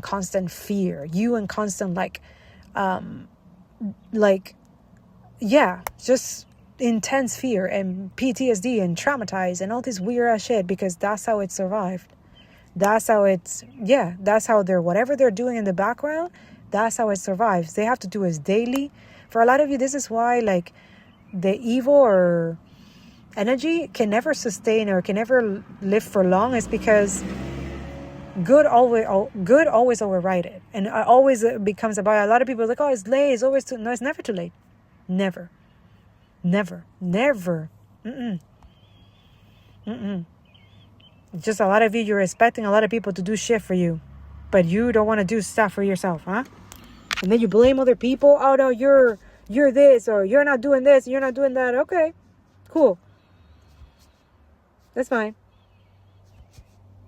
A: constant fear, just intense fear and PTSD and traumatized and all this weird ass shit, because that's how it survived. That's how whatever they're doing in the background, that's how it survives. They have to do it daily. For a lot of you, this is why like the evil or energy can never sustain or can never live for long, is because good always override it, and always becomes about. A lot of people are like, oh, it's late, it's always too. No, it's never too late. Never. Just a lot of you're expecting a lot of people to do shit for you, but you don't want to do stuff for yourself, huh? And then you blame other people. Oh no, you're this, or you're not doing this, you're not doing that. Okay, cool. That's fine.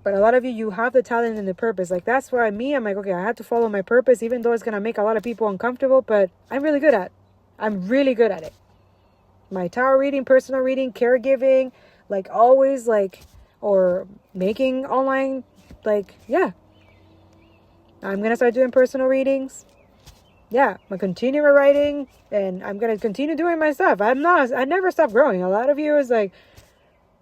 A: But a lot of you have the talent and the purpose. Like that's where I'm like, okay, I have to follow my purpose, even though it's gonna make a lot of people uncomfortable, but I'm really good at it. My tarot reading, personal reading, caregiving, like always, like, or making online, like, yeah. I'm going to start doing personal readings. Yeah, I'm going to continue writing, and I'm going to continue doing my stuff. I never stop growing. A lot of you is like,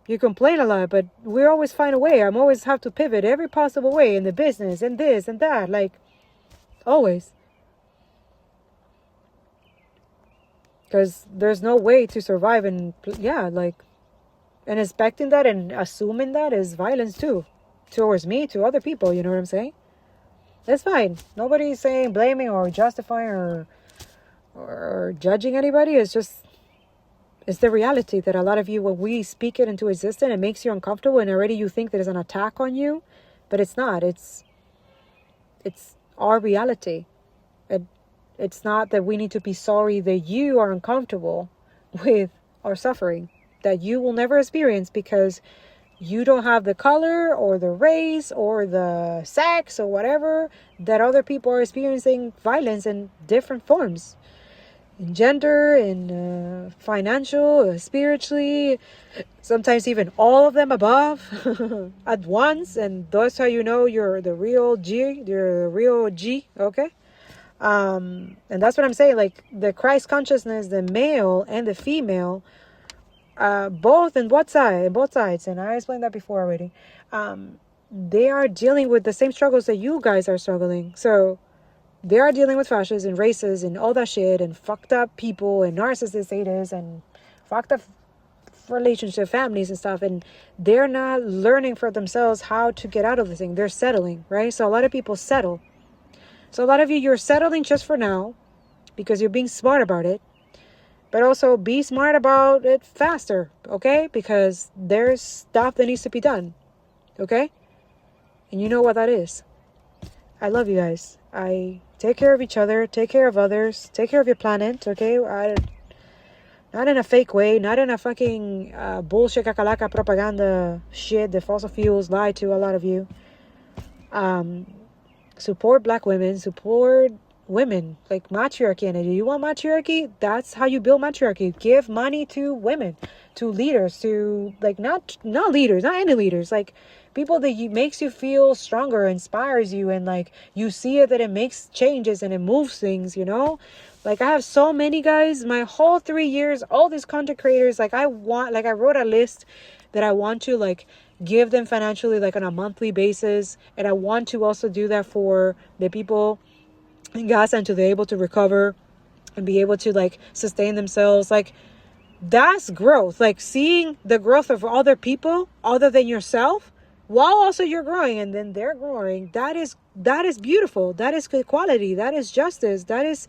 A: you complain a lot, but we always find a way. I'm always have to pivot every possible way in the business and this and that, like, always. Because there's no way to survive, and and expecting that and assuming that is violence too, towards me, to other people. You know what I'm saying? That's fine. Nobody's saying blaming or justifying or judging anybody. It's the reality that a lot of you, when we speak it into existence, it makes you uncomfortable, and already you think there's an attack on you, but it's not. It's our reality. It's not that we need to be sorry that you are uncomfortable with our suffering that you will never experience, because you don't have the color or the race or the sex or whatever that other people are experiencing violence in different forms, in gender, in financial, spiritually, sometimes even all of them above at once. And that's how you know you're the real G, okay? And that's what I'm saying, like the Christ consciousness, the male and the female, both sides, and I explained that before already, they are dealing with the same struggles that you guys are struggling. So they are dealing with fascists and races and all that shit, and fucked up people and narcissist haters and fucked up relationship families and stuff, and they're not learning for themselves how to get out of the thing. They're settling, right? So a lot of people settle. So a lot of you're settling just for now because you're being smart about it. But also be smart about it faster, okay? Because there's stuff that needs to be done, okay? And you know what that is. I love you guys. I take care of each other, take care of others, take care of your planet, okay? Not in a fake way, not in a fucking bullshit kakalaka propaganda shit that fossil fuels lie to a lot of you. Support black women, support women, like matriarchy energy. You want matriarchy? That's how you build matriarchy. Give money to women, to leaders, to like not leaders, not any leaders, like people that makes you feel stronger, inspires you, and like you see it, that it makes changes and it moves things, you know? Like I have so many guys, my whole 3 years, all these content creators, like I wrote a list that I want to like give them financially, like on a monthly basis. And I want to also do that for the people in Gaza, and to be able to recover and be able to like sustain themselves. Like That's growth. Like seeing the growth of other people other than yourself, while also you're growing and then they're growing. That is beautiful. That is good quality. That is justice. That is,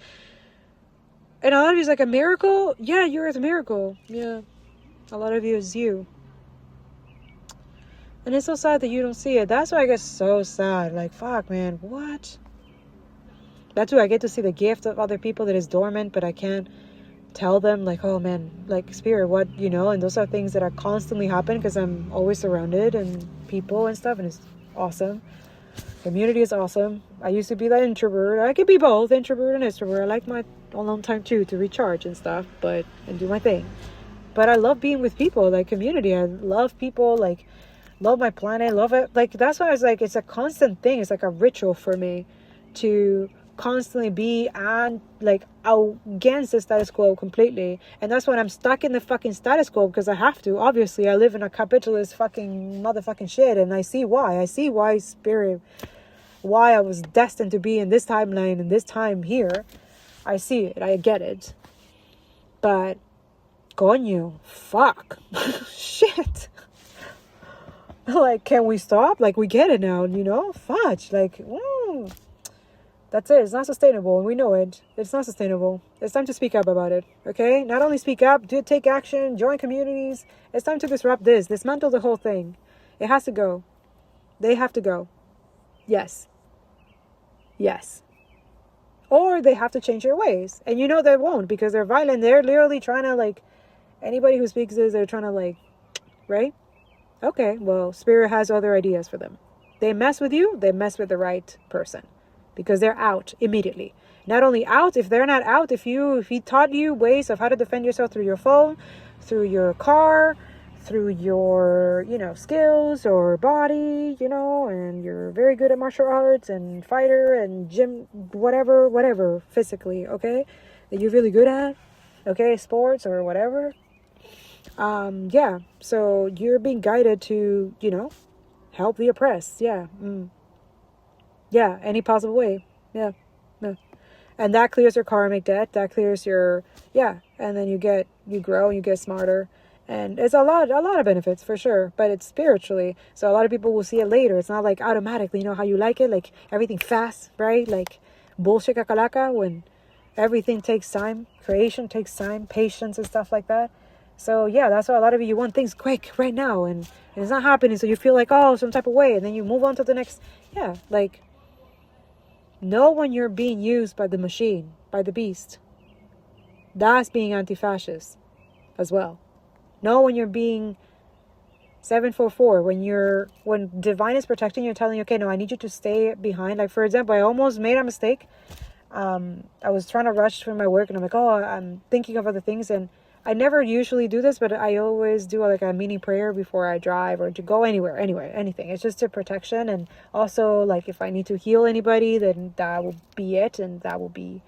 A: and a lot of you is like a miracle. Yeah, you're a miracle. Yeah, a lot of you is you. And it's so sad that you don't see it. That's why I get so sad. Like, fuck, man, what? That's why I get to see the gift of other people that is dormant, but I can't tell them, like, oh man, like, spirit, what, and those are things that are constantly happen because I'm always surrounded and people and stuff, and it's awesome. Community is awesome. I used to be that introvert. I could be both introvert and extrovert. I like my alone time too to recharge and stuff, and do my thing. But I love being with people, like community. I love people, like, love my planet, love it. Like, that's why I was like, it's a constant thing. It's like a ritual for me to constantly be against the status quo completely. And that's when I'm stuck in the fucking status quo, because I have to. Obviously, I live in a capitalist fucking motherfucking shit, and I see why spirit, why I was destined to be in this timeline and this time here. I see it. I get it. But coño, fuck. Shit. Like, can we stop? Like, we get it now, fudge. Like, that's it. It's not sustainable, and we know it. It's not sustainable. It's time to speak up about it, okay? Not only speak up, take action, join communities. It's time to dismantle the whole thing. It has to go. They have to go. Yes. Or they have to change their ways. And they won't, because they're violent. They're literally trying to, like, anybody who speaks this, they're trying to, like, right? Okay, well, spirit has other ideas for them. They mess with you, they mess with the right person, because they're out immediately. Not only out, if they're not out, if he taught you ways of how to defend yourself through your phone, through your car, through your, skills or body, and you're very good at martial arts and fighter and gym, whatever, physically, okay, that you're really good at, okay, sports or whatever. So you're being guided to, help the oppressed. Any possible way. And that clears your karmic debt. That clears your, and then you grow and you get smarter. And it's a lot of benefits for sure, but it's spiritually. So a lot of people will see it later. It's not like automatically, how you like it, like everything fast, right? Like bullshit kakalaka, when everything takes time, creation takes time, patience and stuff like that. So that's why a lot of you want things quick right now, and it's not happening. So you feel like, some type of way, and then you move on to the next. Like, know when you're being used by the machine, by the beast. That's being anti-fascist as well. Know when you're being 744, when divine is protecting you, telling you, okay, no, I need you to stay behind. Like, for example, I almost made a mistake. I was trying to rush for my work, and I'm like, I'm thinking of other things, and I never usually do this, but I always do like a mini prayer before I drive or to go anywhere, anything. It's just a protection. And also, like, if I need to heal anybody, then that will be it. And that will be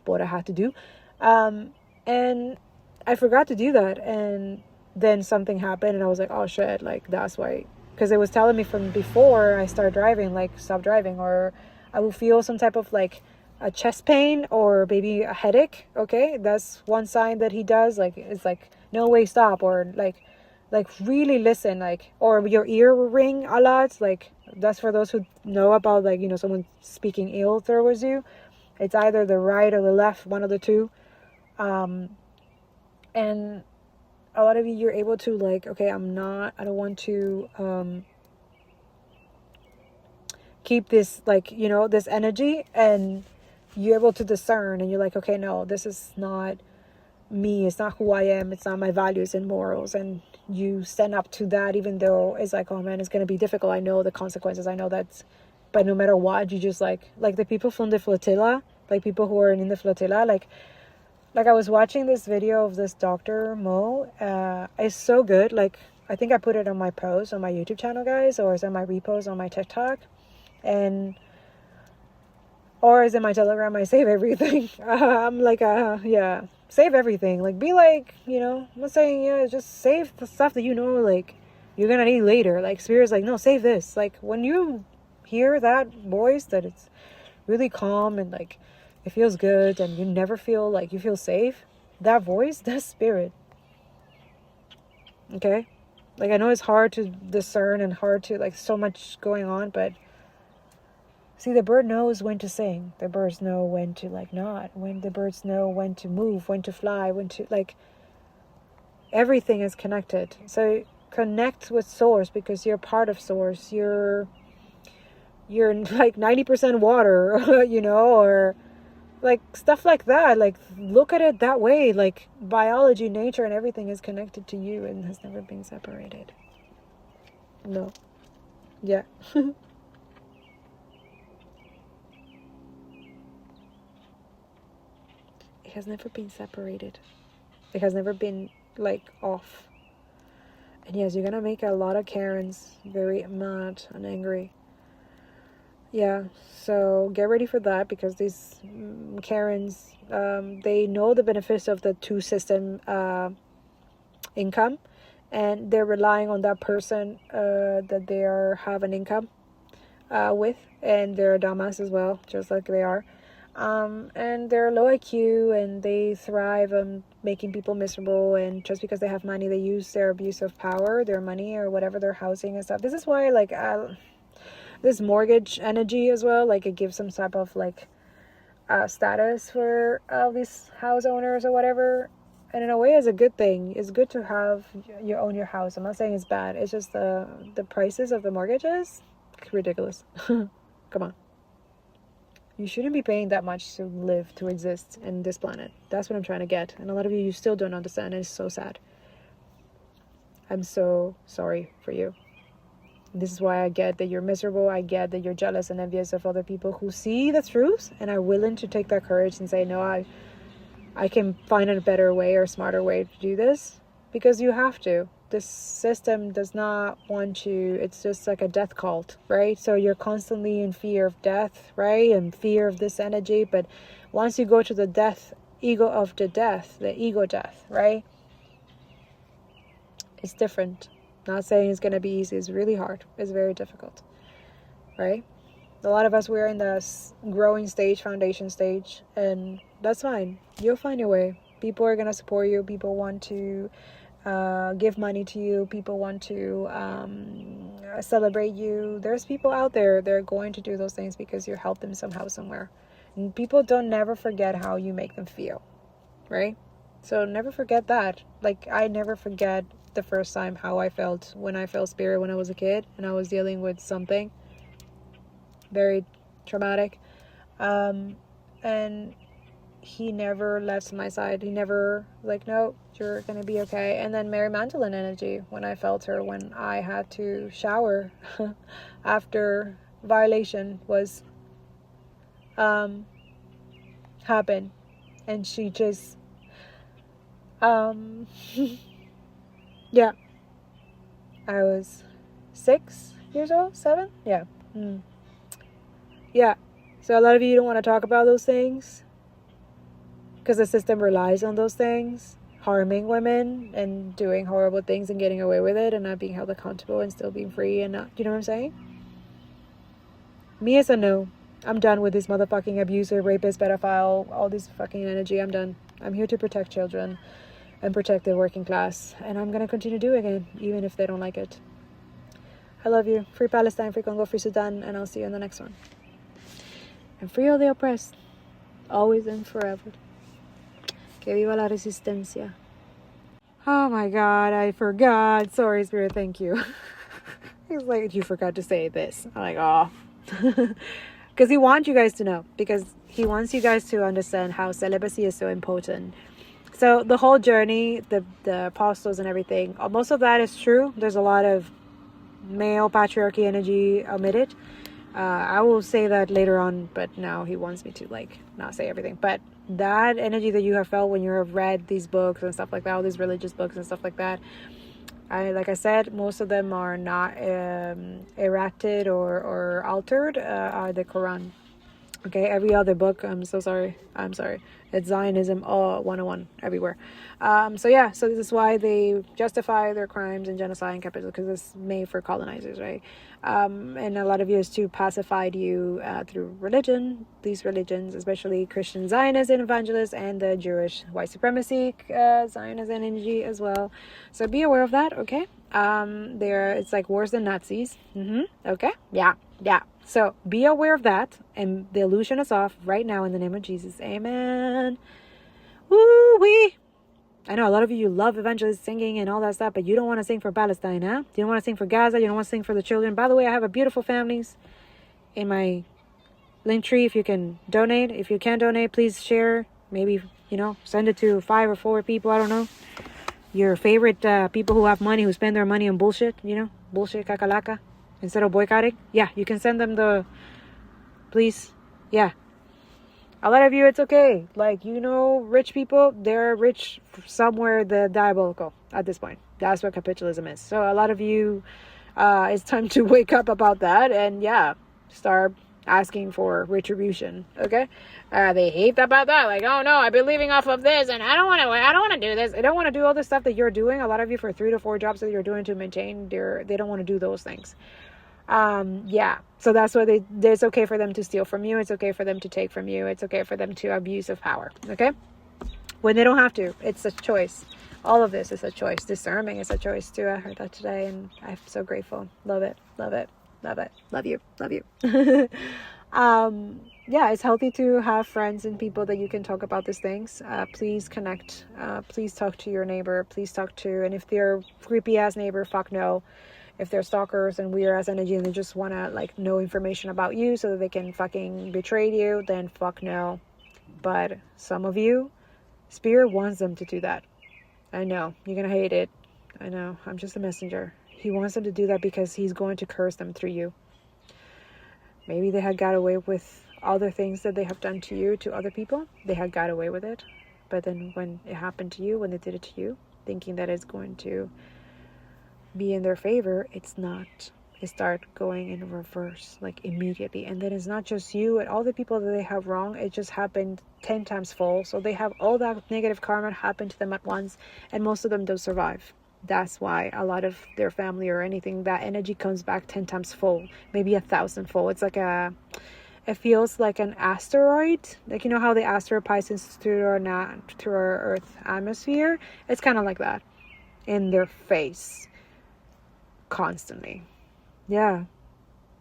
A: what I have to do. And I forgot to do that. And then something happened and I was like, oh shit, like, that's why. Because it was telling me from before I start driving, like, stop driving, or I will feel some type of like a chest pain or maybe a headache. Okay, that's one sign that he does. Like, it's like, no way, stop, or like really listen, like, or your ear will ring a lot. Like, that's for those who know about, like, someone speaking ill towards you. It's either the right or the left, one of the two. And a lot of you're able to, like, okay, I don't want to keep this, like, this energy, and you're able to discern, and you're like, okay, no, this is not me, it's not who I am, it's not my values and morals, and you stand up to that, even though it's like, oh man, it's going to be difficult, I know the consequences, I know that, but no matter what, you just like the people from the flotilla, like people who are in the flotilla, like I was watching this video of this Dr. Mo. It's so good. Like, I think I put it on my post on my YouTube channel, guys, or it's on my repost on my TikTok, or is in my Telegram. I save everything. I'm like, save everything. Like, be like, I'm not saying, just save the stuff that like, you're gonna need later. Like, Spirit's like, no, save this. Like, when you hear that voice, that it's really calm and like, it feels good, and you never feel like you feel safe, that voice, that's Spirit. Okay? Like, I know it's hard to discern and hard to, like, so much going on, but see, the bird knows when to sing. The birds know when to, like, not. When the birds know when to move, when to fly, when to, like, everything is connected. So connect with source, because you're part of source. You're like 90% water, you know, or like stuff like that. Like, look at it that way. Like, biology, nature, and everything is connected to you and has never been separated. No. Yeah. It has never been separated. It has never been, like, off. And yes, you're gonna make a lot of Karens very mad and angry. Yeah, so get ready for that, because these Karens, they know the benefits of the two system income, and they're relying on that person that they have an income with, and they're a dumbass as well, just like they are. And they're low IQ, and they thrive on making people miserable, and just because they have money, they use their abuse of power, their money, or whatever, their housing and stuff. This is why, like, this mortgage energy as well, like, it gives some type of, like, status for these house owners or whatever. And in a way, it's a good thing. It's good to have your house. I'm not saying it's bad. It's just the prices of the mortgages, ridiculous. Come on. You shouldn't be paying that much to live, to exist in this planet. That's what I'm trying to get. And a lot of you still don't understand. And it's so sad. I'm so sorry for you. This is why I get that you're miserable. I get that you're jealous and envious of other people who see the truth and are willing to take that courage and say, no, I can find a better way or smarter way to do this. Because you have to. This system does not want you. It's just like a death cult, right? So you're constantly in fear of death, right? And fear of this energy. But once you go to the ego death, right? It's different. Not saying it's going to be easy. It's really hard. It's very difficult, right? A lot of us, we're in the growing stage, foundation stage, and that's fine. You'll find your way. People are going to support you. People want to give money to you. People want to celebrate you. There's people out there, they're going to do those things because you help them somehow, somewhere. And people don't never forget how you make them feel, right? So never forget that. Like, I never forget the first time how I felt when I felt spirit when I was a kid and I was dealing with something very traumatic. And he never left my side. He never, like, no, you're gonna be okay. And then Mary Magdalene energy, when I felt her, when I had to shower after violation was happened, and she just yeah, I was 6 years old, 7, yeah. Yeah, so a lot of you don't want to talk about those things because the system relies on those things, harming women and doing horrible things and getting away with it and not being held accountable and still being free and not, you know what I'm saying? Me as a no. I'm done with this motherfucking abuser, rapist, pedophile, all this fucking energy. I'm done. I'm here to protect children and protect the working class, and I'm gonna continue doing it even if they don't like it. I love you. Free Palestine, free Congo, free Sudan, and I'll see you in the next one. And free all the oppressed, always and forever. Que viva la resistencia. Oh my God, I forgot. Sorry, Spirit, thank you. It's like, you forgot to say this. I'm like, oh. Because he wants you guys to know. Because he wants you guys to understand how celibacy is so important. So the whole journey, the apostles and everything, most of that is true. There's a lot of male patriarchy energy omitted. I will say that later on, but now he wants me to, like, not say everything. But that energy that you have felt when you have read these books and stuff like that, all these religious books and stuff like that, like I said, most of them are not erected or altered, are the Quran. Okay, every other book, I'm sorry, it's Zionism all 101 everywhere. So this is why they justify their crimes and genocide and capitalism, because it's made for colonizers, right? And a lot of you is to pacify you through religion, these religions, especially Christian Zionists and evangelists, and the Jewish white supremacy Zionist energy as well. So be aware of that, okay? It's like worse than Nazis. Okay, yeah. So be aware of that, and the illusion is off right now in the name of Jesus. Amen. Woo-wee. I know a lot of you love evangelist singing and all that stuff, but you don't want to sing for Palestine, huh? You don't want to sing for Gaza. You don't want to sing for the children. By the way, I have a beautiful families in my link tree. If you can donate, if you can't donate, please share. Maybe, send it to 5 or 4 people. I don't know. Your favorite people who have money, who spend their money on bullshit, bullshit, kakalaka. Instead of boycotting, yeah, you can send them please, yeah. A lot of you, it's okay. Like, rich people, they're rich somewhere the diabolical at this point. That's what capitalism is. So a lot of you, it's time to wake up about that and, start asking for retribution, okay? They hate about that. Like, oh no, I've been living off of this and I don't want to do this. I don't want to do all the stuff that you're doing. A lot of you, for 3 to 4 jobs that you're doing to maintain, they don't want to do those things. So that's why it's okay for them to steal from you. It's okay for them to take from you. It's okay for them to abuse of power. Okay. When they don't have to, it's a choice. All of this is a choice. Disarming is a choice too. I heard that today and I'm so grateful. Love it. Love it. Love it. Love you. Love you. It's healthy to have friends and people that you can talk about these things. Please connect. Please talk to your neighbor. And if they're creepy ass neighbor, fuck no. If they're stalkers and weird ass energy and they just want to know information about you so that they can fucking betray you, then fuck no. But some of you, Spirit wants them to do that. I know, you're going to hate it. I know, I'm just a messenger. He wants them to do that because he's going to curse them through you. Maybe they had got away with other things that they have done to you, to other people. They had got away with it. But then when it happened to you, when they did it to you, thinking that it's going to be in their favor, it's not. It start going in reverse immediately, and then it's not just you and all the people that they have wrong. It just happened 10 times full, so they have all that negative karma happen to them at once, and most of them don't survive. That's why a lot of their family or anything, that energy comes back 10 times full, maybe 1,000 full. It's it feels like an asteroid, how the asteroid passes through our Earth atmosphere. It's kind of like that in their face constantly. Yeah.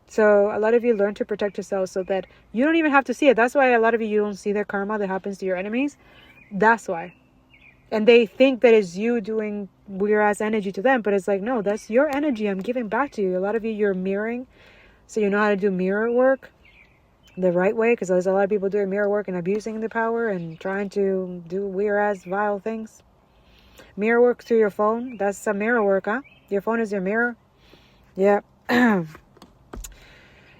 A: So a lot of you learn to protect yourself so that you don't even have to see it. That's why a lot of you don't see the karma that happens to your enemies. That's why. And they think that it's you doing weird ass energy to them, but it's like, no, that's your energy I'm giving back to you. A lot of you, you're mirroring, so you know how to do mirror work the right way, because there's a lot of people doing mirror work and abusing the power and trying to do weird ass vile things. Mirror work through your phone, that's some mirror work, huh? Your phone is your mirror. Yeah.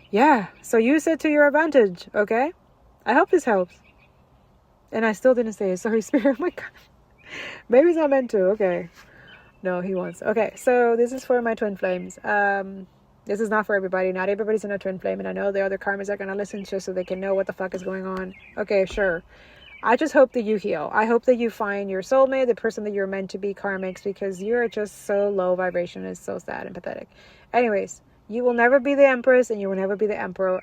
A: Yeah. So use it to your advantage, okay? I hope this helps. And I still didn't say it. Sorry, Spirit. Oh my God. Maybe it's not meant to. Okay. No, he wants. Okay. So this is for my twin flames. This is not for everybody. Not everybody's in a twin flame. And I know the other karmas are going to listen to so they can know what the fuck is going on. Okay, sure. I just hope that you heal. I hope that you find your soulmate, the person that you're meant to be, karmics, because you're just so low vibration. It's so sad and pathetic. Anyways, you will never be the empress and you will never be the emperor.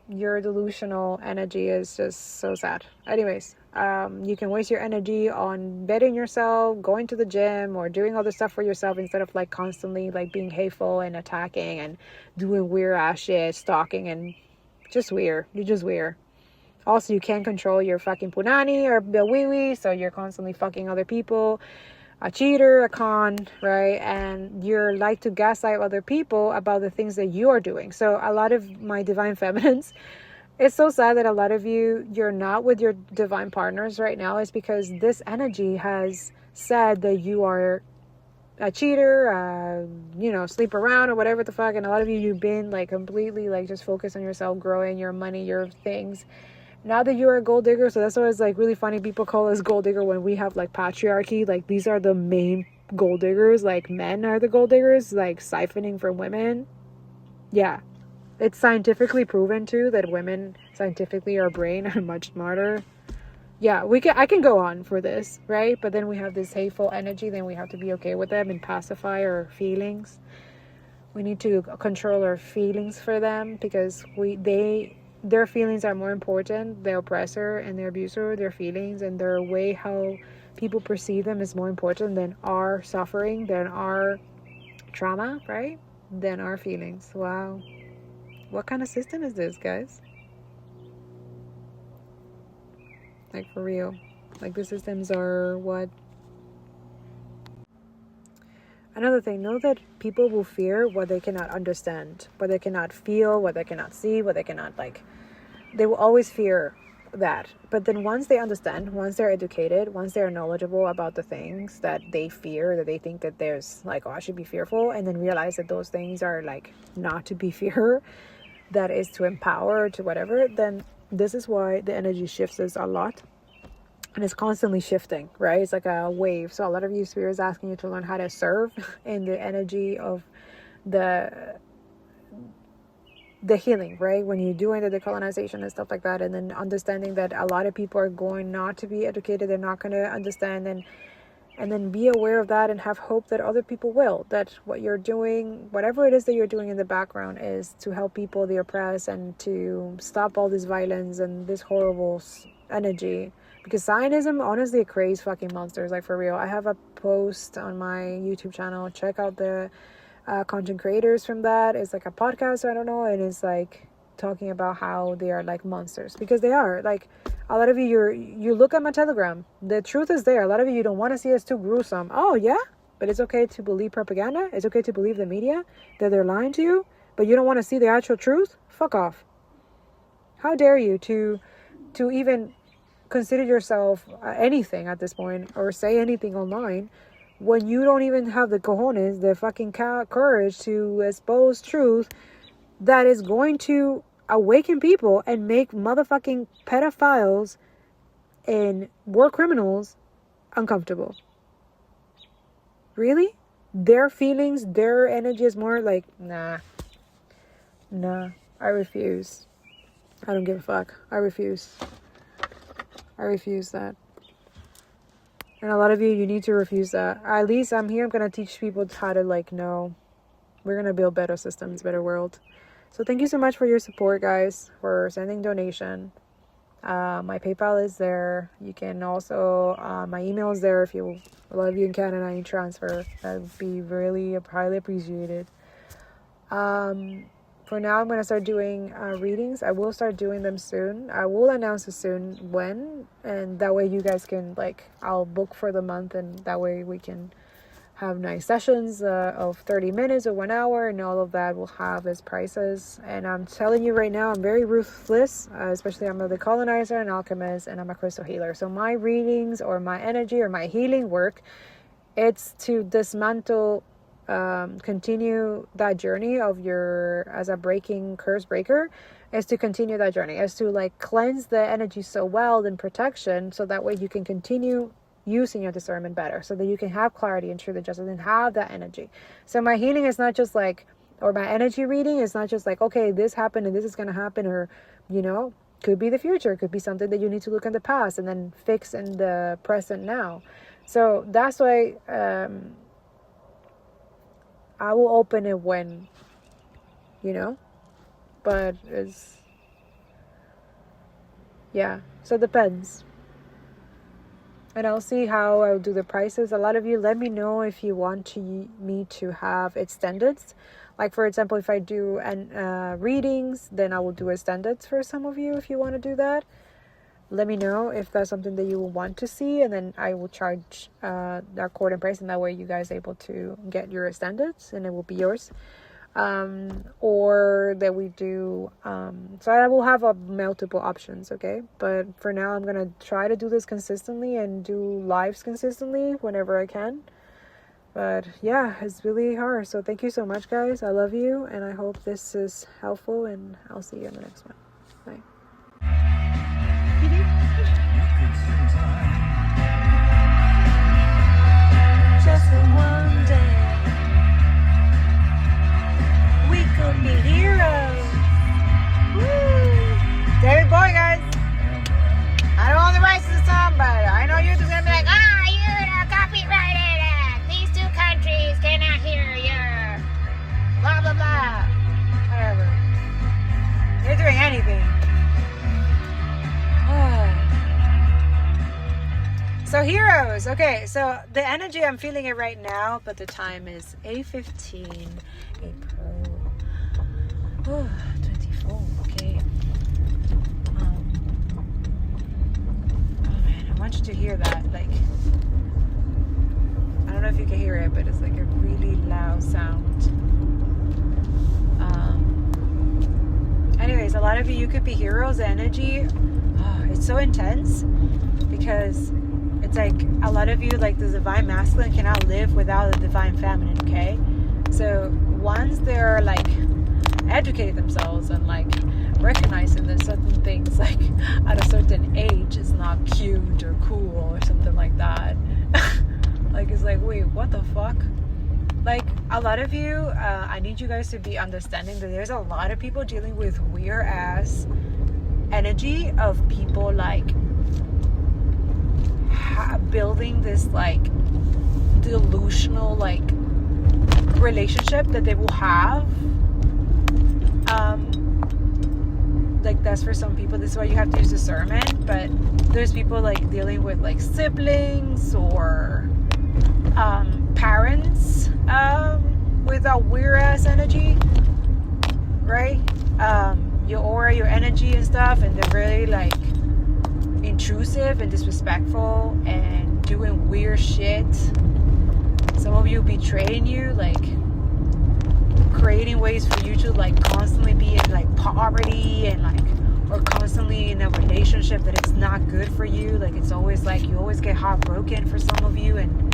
A: Your delusional energy is just so sad. Anyways, you can waste your energy on bettering yourself, going to the gym, or doing all the stuff for yourself instead of constantly being hateful and attacking and doing weird ass shit, stalking and just weird. You're just weird. Also, you can't control your fucking punani or the wee-wee, so you're constantly fucking other people. A cheater, a con, right? And you're like to gaslight other people about the things that you are doing. So a lot of my divine feminines, it's so sad that a lot of you're not with your divine partners right now. It's because this energy has said that you are a cheater, sleep around or whatever the fuck. And a lot of you've been completely just focused on yourself, growing your money, your things. Now that you're a gold digger, so that's why it's really funny. People call us gold digger when we have patriarchy. These are the main gold diggers. Men are the gold diggers, siphoning from women. Yeah. It's scientifically proven too that women scientifically, our brain are much smarter. Yeah, I can go on for this, right? But then we have this hateful energy, then we have to be okay with them and pacify our feelings. We need to control our feelings for them, because their feelings are more important. The oppressor and the abuser, their feelings and their way how people perceive them is more important than our suffering, than our trauma, right? Than our feelings. Wow. What kind of system is this, guys? Like, for real. Like, the systems are what? Another thing, know that people will fear what they cannot understand, what they cannot feel, what they cannot see, what they cannot, like, they will always fear that. But then once they understand, once they're educated, once they're knowledgeable about the things that they fear, that they think that there's like, oh, I should be fearful, and then realize that those things are like not to be fear, that is to empower, to whatever, then this is why the energy shifts us a lot. And it's constantly shifting, right? It's like a wave. So a lot of you, Spirit is asking you to learn how to serve in the energy of the healing, right? When you're doing the decolonization and stuff like that, and then understanding that a lot of people are going not to be educated, they're not going to understand, and then be aware of that and have hope that other people will, that what you're doing, whatever it is that you're doing in the background, is to help people, the oppressed, and to stop all this violence and this horrible energy. Because Zionism, honestly, it creates fucking monsters, like, for real. I have a post on my YouTube channel. Check out the content creators from that. It's like a podcast, I don't know, and it's like talking about how they are like monsters, because they are. Like, a lot of you look at my Telegram, the truth is there. A lot of you don't want to see us too gruesome. Oh yeah, but it's okay to believe propaganda. It's okay to believe the media, that they're lying to you, but you don't want to see the actual truth. Fuck off. How dare you to even consider yourself anything at this point, or say anything online, when you don't even have the cojones, the fucking courage to expose truth that is going to awaken people and make motherfucking pedophiles and war criminals uncomfortable. Really? Their feelings, their energy is more like, nah, I refuse. I don't give a fuck. I refuse that. And a lot of you need to refuse that. At least I'm here. I'm going to teach people how to, like, no, we're going to build better systems, better world. So thank you so much for your support, guys, for sending donation. My PayPal is there. You can also, my email is there if a lot of you in Canada need transfer. That would be really highly appreciated. For now, I'm going to start doing readings. I will start doing them soon. I will announce it soon when, and that way you guys can, like, I'll book for the month, and that way we can have nice sessions of 30 minutes or 1 hour, and all of that will have its prices. And I'm telling you right now, I'm very ruthless, especially I'm a decolonizer, an alchemist, and I'm a crystal healer. So my readings or my energy or my healing work, it's to dismantle, continue that journey of your, as a breaking curse breaker, is to continue that journey, is to, like, cleanse the energy so well in protection, so that way you can continue using your discernment better, so that you can have clarity and truth and justice and have that energy. So my healing is not just like, or my energy reading is not just like, okay, this happened and this is going to happen, or, you know, could be the future, could be something that you need to look in the past and then fix in the present now. So that's why I will open it when, you know, but it's, yeah, so it depends. And I'll see how I'll do the prices. A lot of you, let me know if you want me to have extended. Like, for example, if I do readings, then I will do extended for some of you if you want to do that. Let me know if that's something that you will want to see, and then I will charge the according price, and that way you guys are able to get your extended, and it will be yours. Or that we do, so I will have multiple options, okay? But for now, I'm gonna try to do this consistently and do lives consistently whenever I can. But yeah, it's really hard. So thank you so much, guys. I love you, and I hope this is helpful, and I'll see you in the next one. Bye. Just for one day, we could be heroes. anything. So heroes. Okay, so the energy, I'm feeling it right now, but the time is 8:15 April 24. Okay. Oh man, I want you to hear that. Like, I don't know if you can hear it, but it's like a really loud sound. Anyways, a lot of you could be heroes. The energy, it's so intense because it's like a lot of you, like the divine masculine cannot live without the divine feminine, okay? So once they're like educate themselves and like recognizing that certain things like at a certain age is not cute or cool or something like that, like it's like, wait, what the fuck? Like a lot of you, I need you guys to be understanding that there's a lot of people dealing with weird ass energy of people like building this like delusional like relationship that they will have. Like that's for some people. This is why you have to use discernment. But there's people like dealing with like siblings or parents with a weird ass energy, right? Your aura, your energy and stuff, and they're really like intrusive and disrespectful and doing weird shit. Some of you betraying you, like creating ways for you to like constantly be in like poverty and like, or constantly in a relationship that it's not good for you. Like it's always like you always get heartbroken for some of you, and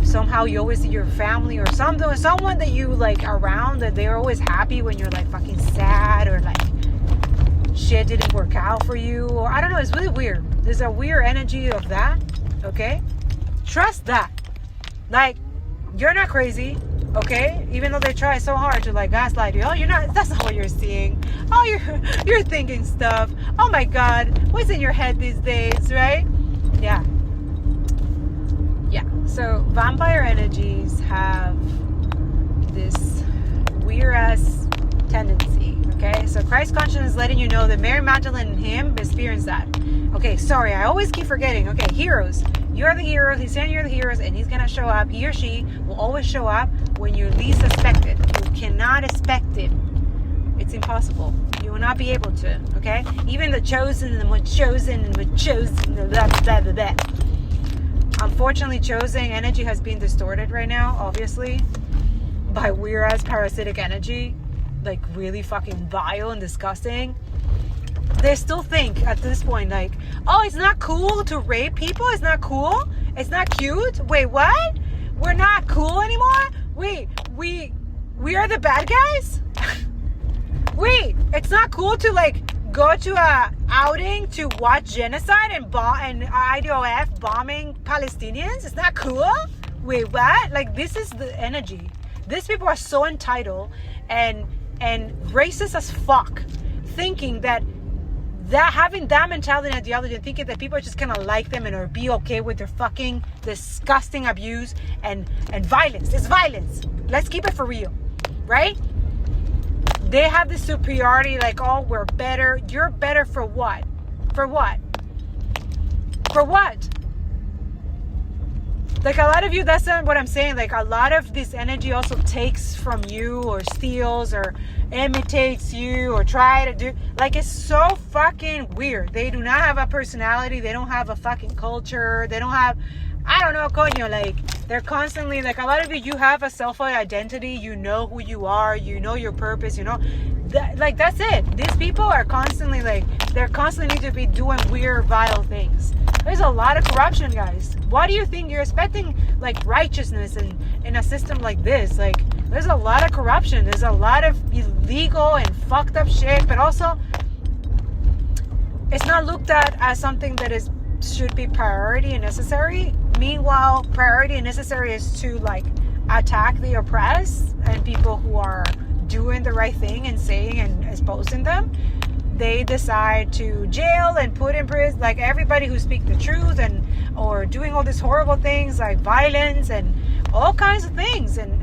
A: somehow you always see your family or someone that you like around that they're always happy when you're like fucking sad or like shit didn't work out for you, or I don't know, it's really weird. There's a weird energy of that, okay? Trust that. Like, you're not crazy, okay? Even though they try so hard to like gaslight you. Oh, you're not, that's not what you're seeing. Oh, you're thinking stuff. Oh my God, what's in your head these days, right? Yeah. So vampire energies have this weird ass tendency, okay? So Christ consciousness is letting you know that Mary Magdalene and him experienced that. Okay, sorry, I always keep forgetting. Okay, heroes. You're the heroes. He's saying you're the heroes, and he's gonna show up. He or she will always show up when you least expect it. You cannot expect it. It's impossible. You will not be able to, okay? Even the chosen and the chosen and the chosen, blah, blah, blah, blah. Unfortunately, chosen energy has been distorted right now, obviously, by weird ass parasitic energy, like really fucking vile and disgusting. They still think at this point, like, oh, it's not cool to rape people. It's not cool. It's not cute. Wait, what? We're not cool anymore? Wait, we are the bad guys? Wait, it's not cool to like go to a outing to watch genocide and IDOF bombing Palestinians? It's not cool? Wait, what? Like, this is the energy. These people are so entitled and racist as fuck, thinking that having that mentality and ideology and thinking that people are just gonna like them and or be okay with their fucking disgusting abuse and violence. It's violence. Let's keep it for real, right? They have this superiority, like, oh, we're better. You're better for what? For what? For what? Like, a lot of you, that's not what I'm saying. Like, a lot of this energy also takes from you or steals or imitates you or try to do. Like, it's so fucking weird. They do not have a personality. They don't have a fucking culture. They don't have, I don't know, coño, like, they're constantly, like, a lot of you have a self-identity. You know who you are. You know your purpose. You know, like, that's it. These people are constantly, like, they're constantly need to be doing weird, vile things. There's a lot of corruption, guys. Why do you think you're expecting, like, righteousness in a system like this? Like, there's a lot of corruption. There's a lot of illegal and fucked up shit. But also, it's not looked at as something that should be priority and necessary. Meanwhile, priority and necessary is to, like, attack the oppressed and people who are doing the right thing and saying and exposing them. They decide to jail and put in prison, like, everybody who speaks the truth and or doing all these horrible things like violence and all kinds of things and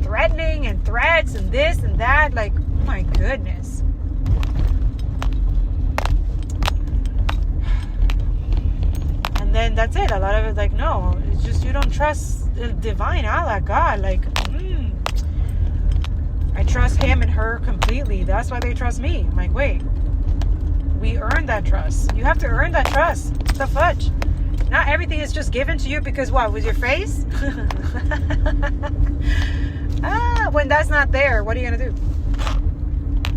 A: threatening and threats and this and that. Like, oh my goodness. that's it. A lot of it's like, no, it's just you don't trust the divine Allah, God. Like, I trust him and her completely. That's why they trust me. I'm like, wait, we earned that trust. You have to earn that trust. What the fudge? Not everything is just given to you because what? With your face? When that's not there, what are you going to do?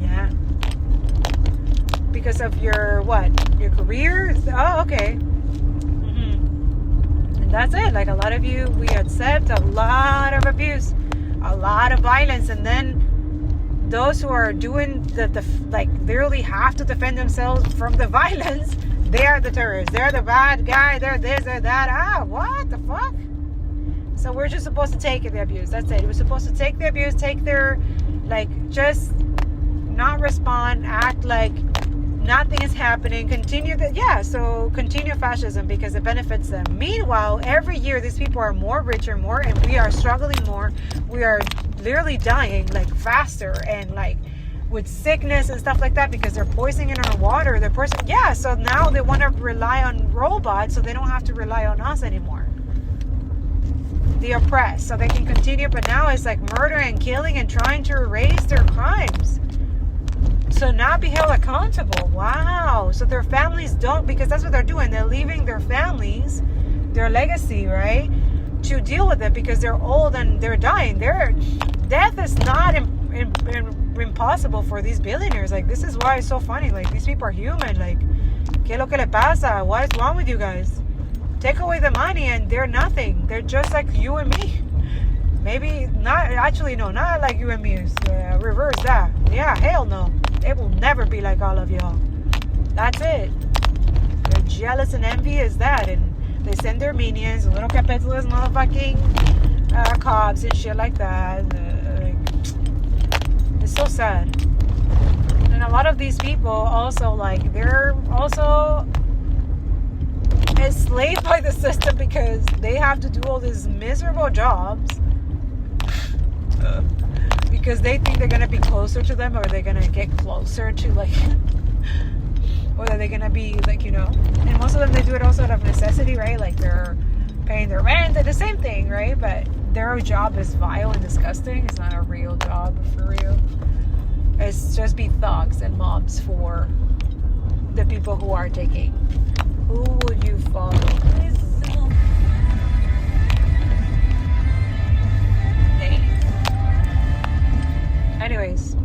A: Yeah. Because of your, what? Your career? Oh, okay. And that's it. Like a lot of you, we accept a lot of abuse, a lot of violence, and then those who are doing the like literally have to defend themselves from the violence, they are the terrorists. They're the bad guy. They're this, they're that. What the fuck? So we're just supposed to take the abuse. That's it. We're supposed to take the abuse, take their, like, just not respond, act like nothing is happening, continue fascism because it benefits them. Meanwhile, every year these people are more richer, more, and we are struggling more. We are literally dying like faster and like with sickness and stuff like that because they're poisoning our water. So now they want to rely on robots so they don't have to rely on us anymore. The oppressed, so they can continue, but now it's like murder and killing and trying to erase their crimes. So not be held accountable. Wow. So their families don't, because that's what they're doing. They're leaving their families, their legacy, right, to deal with it because they're old and they're dying. Their death is not impossible for these billionaires. Like, this is why it's so funny. Like, these people are human. Like, ¿qué lo que le pasa? What is wrong with you guys? Take away the money and they're nothing. They're just like you and me. Maybe not, actually, no, not like you and me. Reverse that. Yeah, hell no. It will never be like all of y'all. That's it. They're jealous and envy is that. And they send their minions, little capitalist motherfucking cops and shit like that. It's so sad. And a lot of these people also, like, they're also enslaved by the system because they have to do all these miserable jobs because they think they're going to be closer to them, or they're going to get closer to, like, or are they going to be, like, and most of them, they do it also out of necessity, right? Like, they're paying their rent and the same thing, right? But their job is vile and disgusting. It's not a real job, for real. It's just be thugs and mobs for the people who are taking. Who would you follow? Anyways,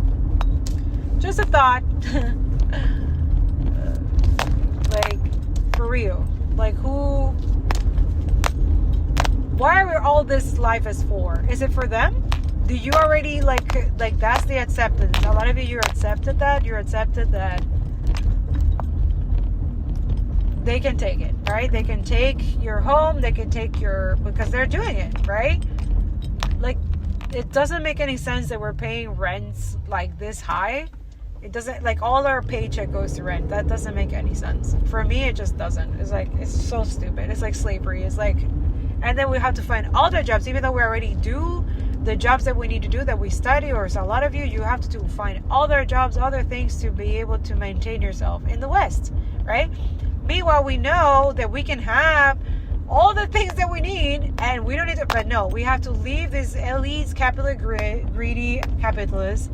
A: just a thought. Like, for real. Like, why are all this life is for? Is it for them? Do you already, like that's the acceptance. A lot of you're accepted that. You're accepted that they can take it, right? They can take your home. They can take because they're doing it, right? Like, it doesn't make any sense that we're paying rents like this high. It doesn't, like, all our paycheck goes to rent. That doesn't make any sense. For me, it just doesn't. It's like, it's so stupid. It's like slavery. It's like, and then we have to find other jobs, even though we already do the jobs that we need to do, that we study, or so a lot of you have to find other jobs, other things to be able to maintain yourself in the West, right? Meanwhile, we know that we can have all the things that we need, and we don't need to, but no, we have to leave these elites, capitalist, greedy capitalists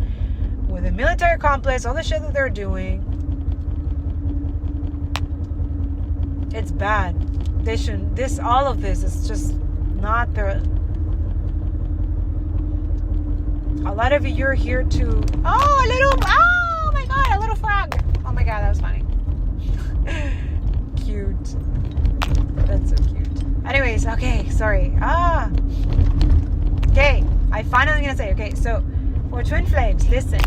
A: with a military complex, all the shit that they're doing. It's bad. They shouldn't, all of this is just not the, a lot of you're here to, oh my god, a little frog. Oh my god, that was funny. Cute. That's so cute. Anyways, okay, sorry. Okay, I finally gonna say, okay, so for twin flames, listen,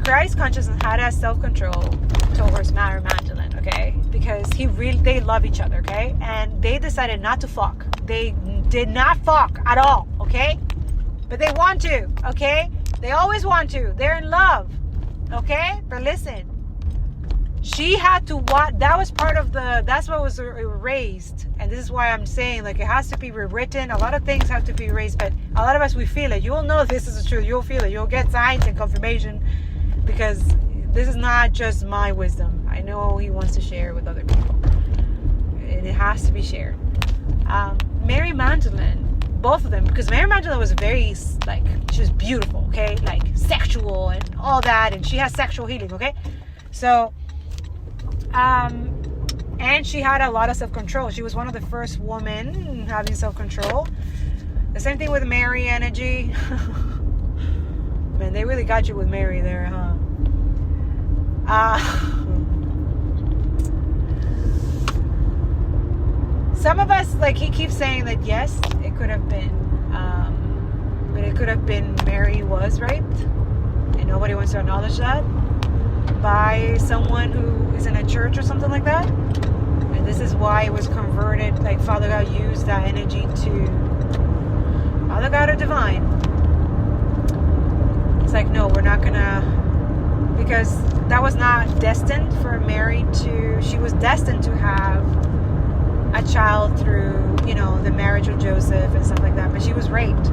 A: Christ consciousness had a self-control towards Matt or Magdalene, okay, because they love each other, okay, and they decided not to fuck. They did not fuck at all, okay, but they want to, okay, they always want to. They're in love, okay, but listen, she had to what? That was part of that's what was erased. And this is why I'm saying, like, it has to be rewritten. A lot of things have to be erased, but a lot of us, we feel it. You'll know this is the truth. You'll feel it. You'll get signs and confirmation, because this is not just my wisdom. I know he wants to share with other people. and it has to be shared. Mary Magdalene, both of them, because Mary Magdalene was very, like, she was beautiful, okay, like sexual and all that, and she has sexual healing, okay. So and she had a lot of self-control. She was one of the first women having self-control. The same thing with Mary energy. Man, they really got you with Mary there, huh? Some of us, like, he keeps saying that yes, it could have been, but it could have been Mary was raped, and nobody wants to acknowledge that by someone who is in a church or something like that. And this is why it was converted. Like, Father God used that energy to, Father God or divine. It's like, no, we're not gonna, because that was not destined for Mary to, she was destined to have a child through, you know, the marriage with Joseph and stuff like that, but she was raped.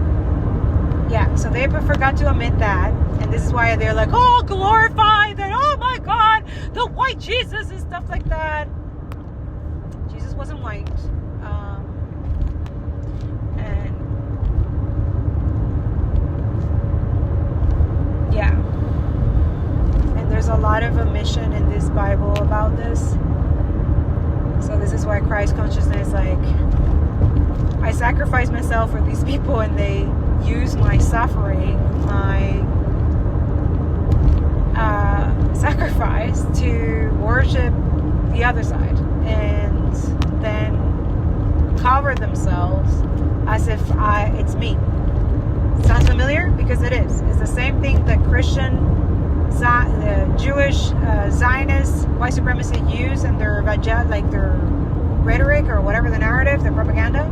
A: Yeah, so they forgot to admit that, and this is why they're like, oh, glorify that, oh my God, the white Jesus and stuff like that. Jesus wasn't white. And yeah, and there's a lot of omission in this Bible about this. So this is why Christ consciousness, like, I sacrifice myself for these people, and they use my suffering, my sacrifice to worship the other side, and then cover themselves as if it's me. Sounds familiar? Because it is. It's the same thing that Christian, the Jewish, Zionist, white supremacy use in their their rhetoric or whatever, the narrative, the propaganda.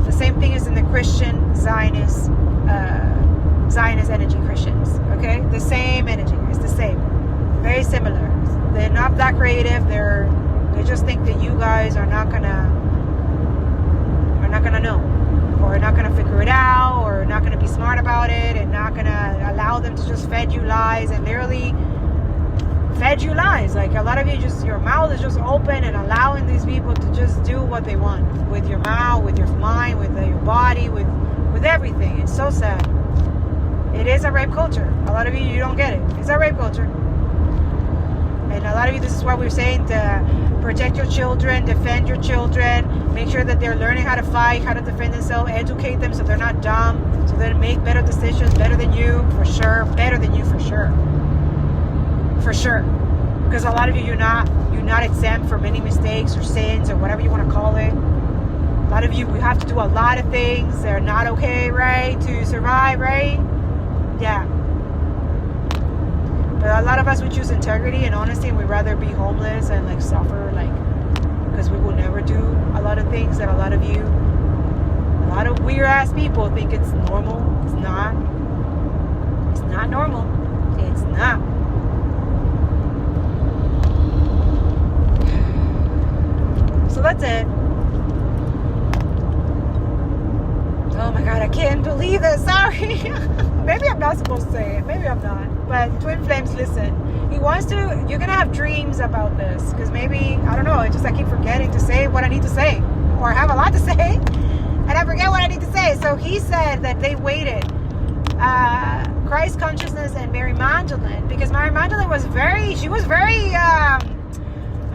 A: The same thing is in the Christian Zionist energy Christians. Okay, the same energy. It's the same. Very similar. They're not that creative. They just think that you guys are not gonna know, or not gonna figure it out, or not gonna be smart about it, and not gonna allow them to just feed you lies, and literally fed you lies. Like, a lot of you, just your mouth is just open and allowing these people to just do what they want with your mouth, with your mind, with your body, with everything. It's so sad. It is a rape culture. A lot of you don't get it. It's a rape culture. And a lot of you, this is why we're saying to protect your children, defend your children, make sure that they're learning how to fight, how to defend themselves, educate them so they're not dumb, so they make better decisions, better than you, for sure, better than you, for sure. For sure. Because a lot of you, you're not exempt from any mistakes or sins or whatever you want to call it. A lot of you, we have to do a lot of things that are not okay, right, to survive, right? Yeah. But a lot of us, we choose integrity and honesty, and we'd rather be homeless and, like, suffer, like, because we will never do a lot of things that a lot of weird ass people think it's normal. It's not. It's not normal. It's not. So that's it. Oh my God, I can't believe it. Sorry. Maybe I'm not supposed to say it. Maybe I'm not. But Twin Flames, listen. He wants to, you're going to have dreams about this. Because maybe, I don't know, it's just I keep forgetting to say what I need to say. Or I have a lot to say. And I forget what I need to say. So he said that they waited. Christ consciousness and Mary Magdalene. Because Mary Magdalene was very, how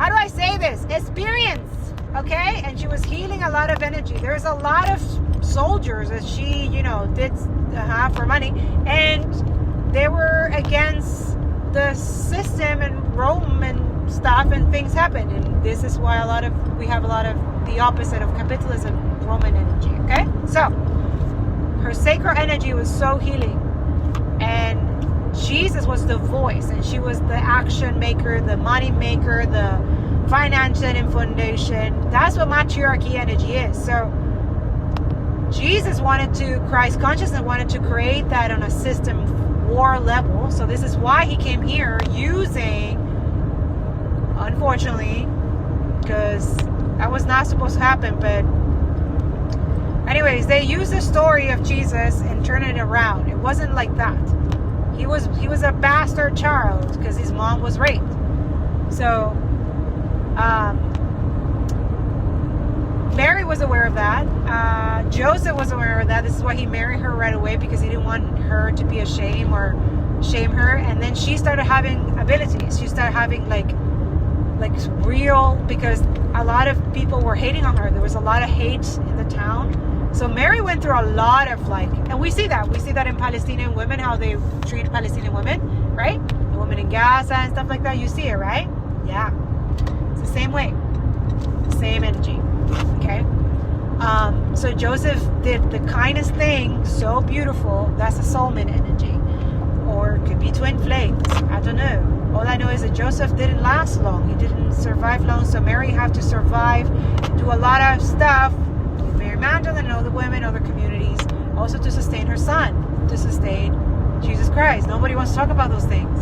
A: do I say this? Experienced. Okay? And she was healing a lot of energy. There's a lot of soldiers that she, did for money. And they were against the system and Rome and stuff, and things happen. And this is why we have a lot of the opposite of capitalism, Roman energy. Okay? So, her sacred energy was so healing. And Jesus was the voice, and she was the action maker, the money maker, the financial and foundation. That's what matriarchy energy is. So Jesus Christ consciousness wanted to create that on a system war level. So this is why he came here using, unfortunately, because that was not supposed to happen, but anyways, they used the story of Jesus and turned it around. It wasn't like that. He was a bastard child because his mom was raped. So Mary was aware of that. Joseph was aware of that. This is why he married her right away, because he didn't want her to be ashamed or shame her. And then she started having abilities. She started having like real, because a lot of people were hating on her. There was a lot of hate in the town. So Mary went through a lot of and we see that in Palestinian women, how they treat Palestinian women, right? The women in Gaza and stuff like that. You see it, right? Yeah. It's the same way. Same energy. Okay. So Joseph did the kindest thing, so beautiful. That's a soulmate energy, or it could be twin flames. I don't know. All I know is that Joseph didn't last long. He didn't survive long. So Mary had to survive, do a lot of stuff with Mary Magdalene and other women, other communities, also to sustain her son, to sustain Jesus Christ. Nobody wants to talk about those things.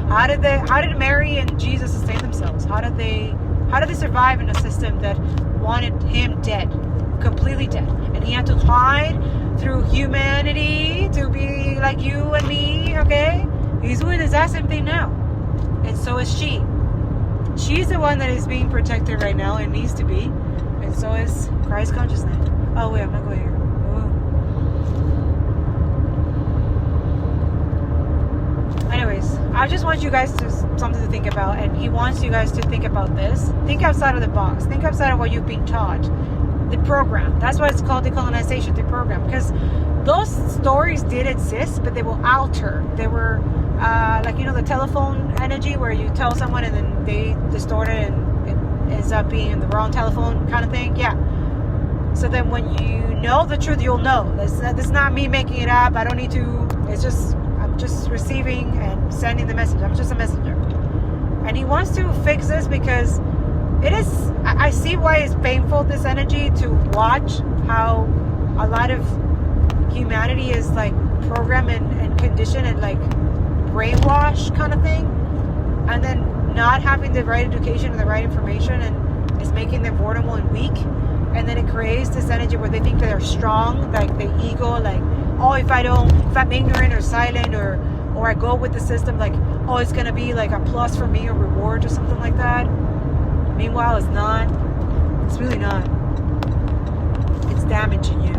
A: How did Mary and Jesus sustain themselves? How did they survive in a system that wanted him dead, completely dead? And he had to hide through humanity to be like you and me, okay? He's doing the exact same thing now. And so is she. She's the one that is being protected right now and needs to be. And so is Christ consciousness. Oh wait, I'm not going here. Ooh. Anyways, I just want you guys to something to think about, and he wants you guys to think about this. Think outside of the box. Think outside of what you've been taught. The program. That's why it's called decolonization, the program. Because those stories did exist, but they will alter. They were the telephone energy, where you tell someone and then they distort it and it ends up being the wrong telephone kind of thing. Yeah. So then when you know the truth, you'll know. This is not me making it up. I don't need to. I'm just receiving and sending the message. I'm just a messenger. And he wants to fix this because it is, I see why it's painful, this energy, to watch how a lot of humanity is programmed and conditioned and brainwash kind of thing, and then not having the right education and the right information, and it's making them vulnerable and weak. And then it creates this energy where they think that they're strong, the ego, if I'm ignorant or silent or I go with the system, it's gonna be a plus for me or reward or something like that. Meanwhile, it's not. It's really not. It's damaging you.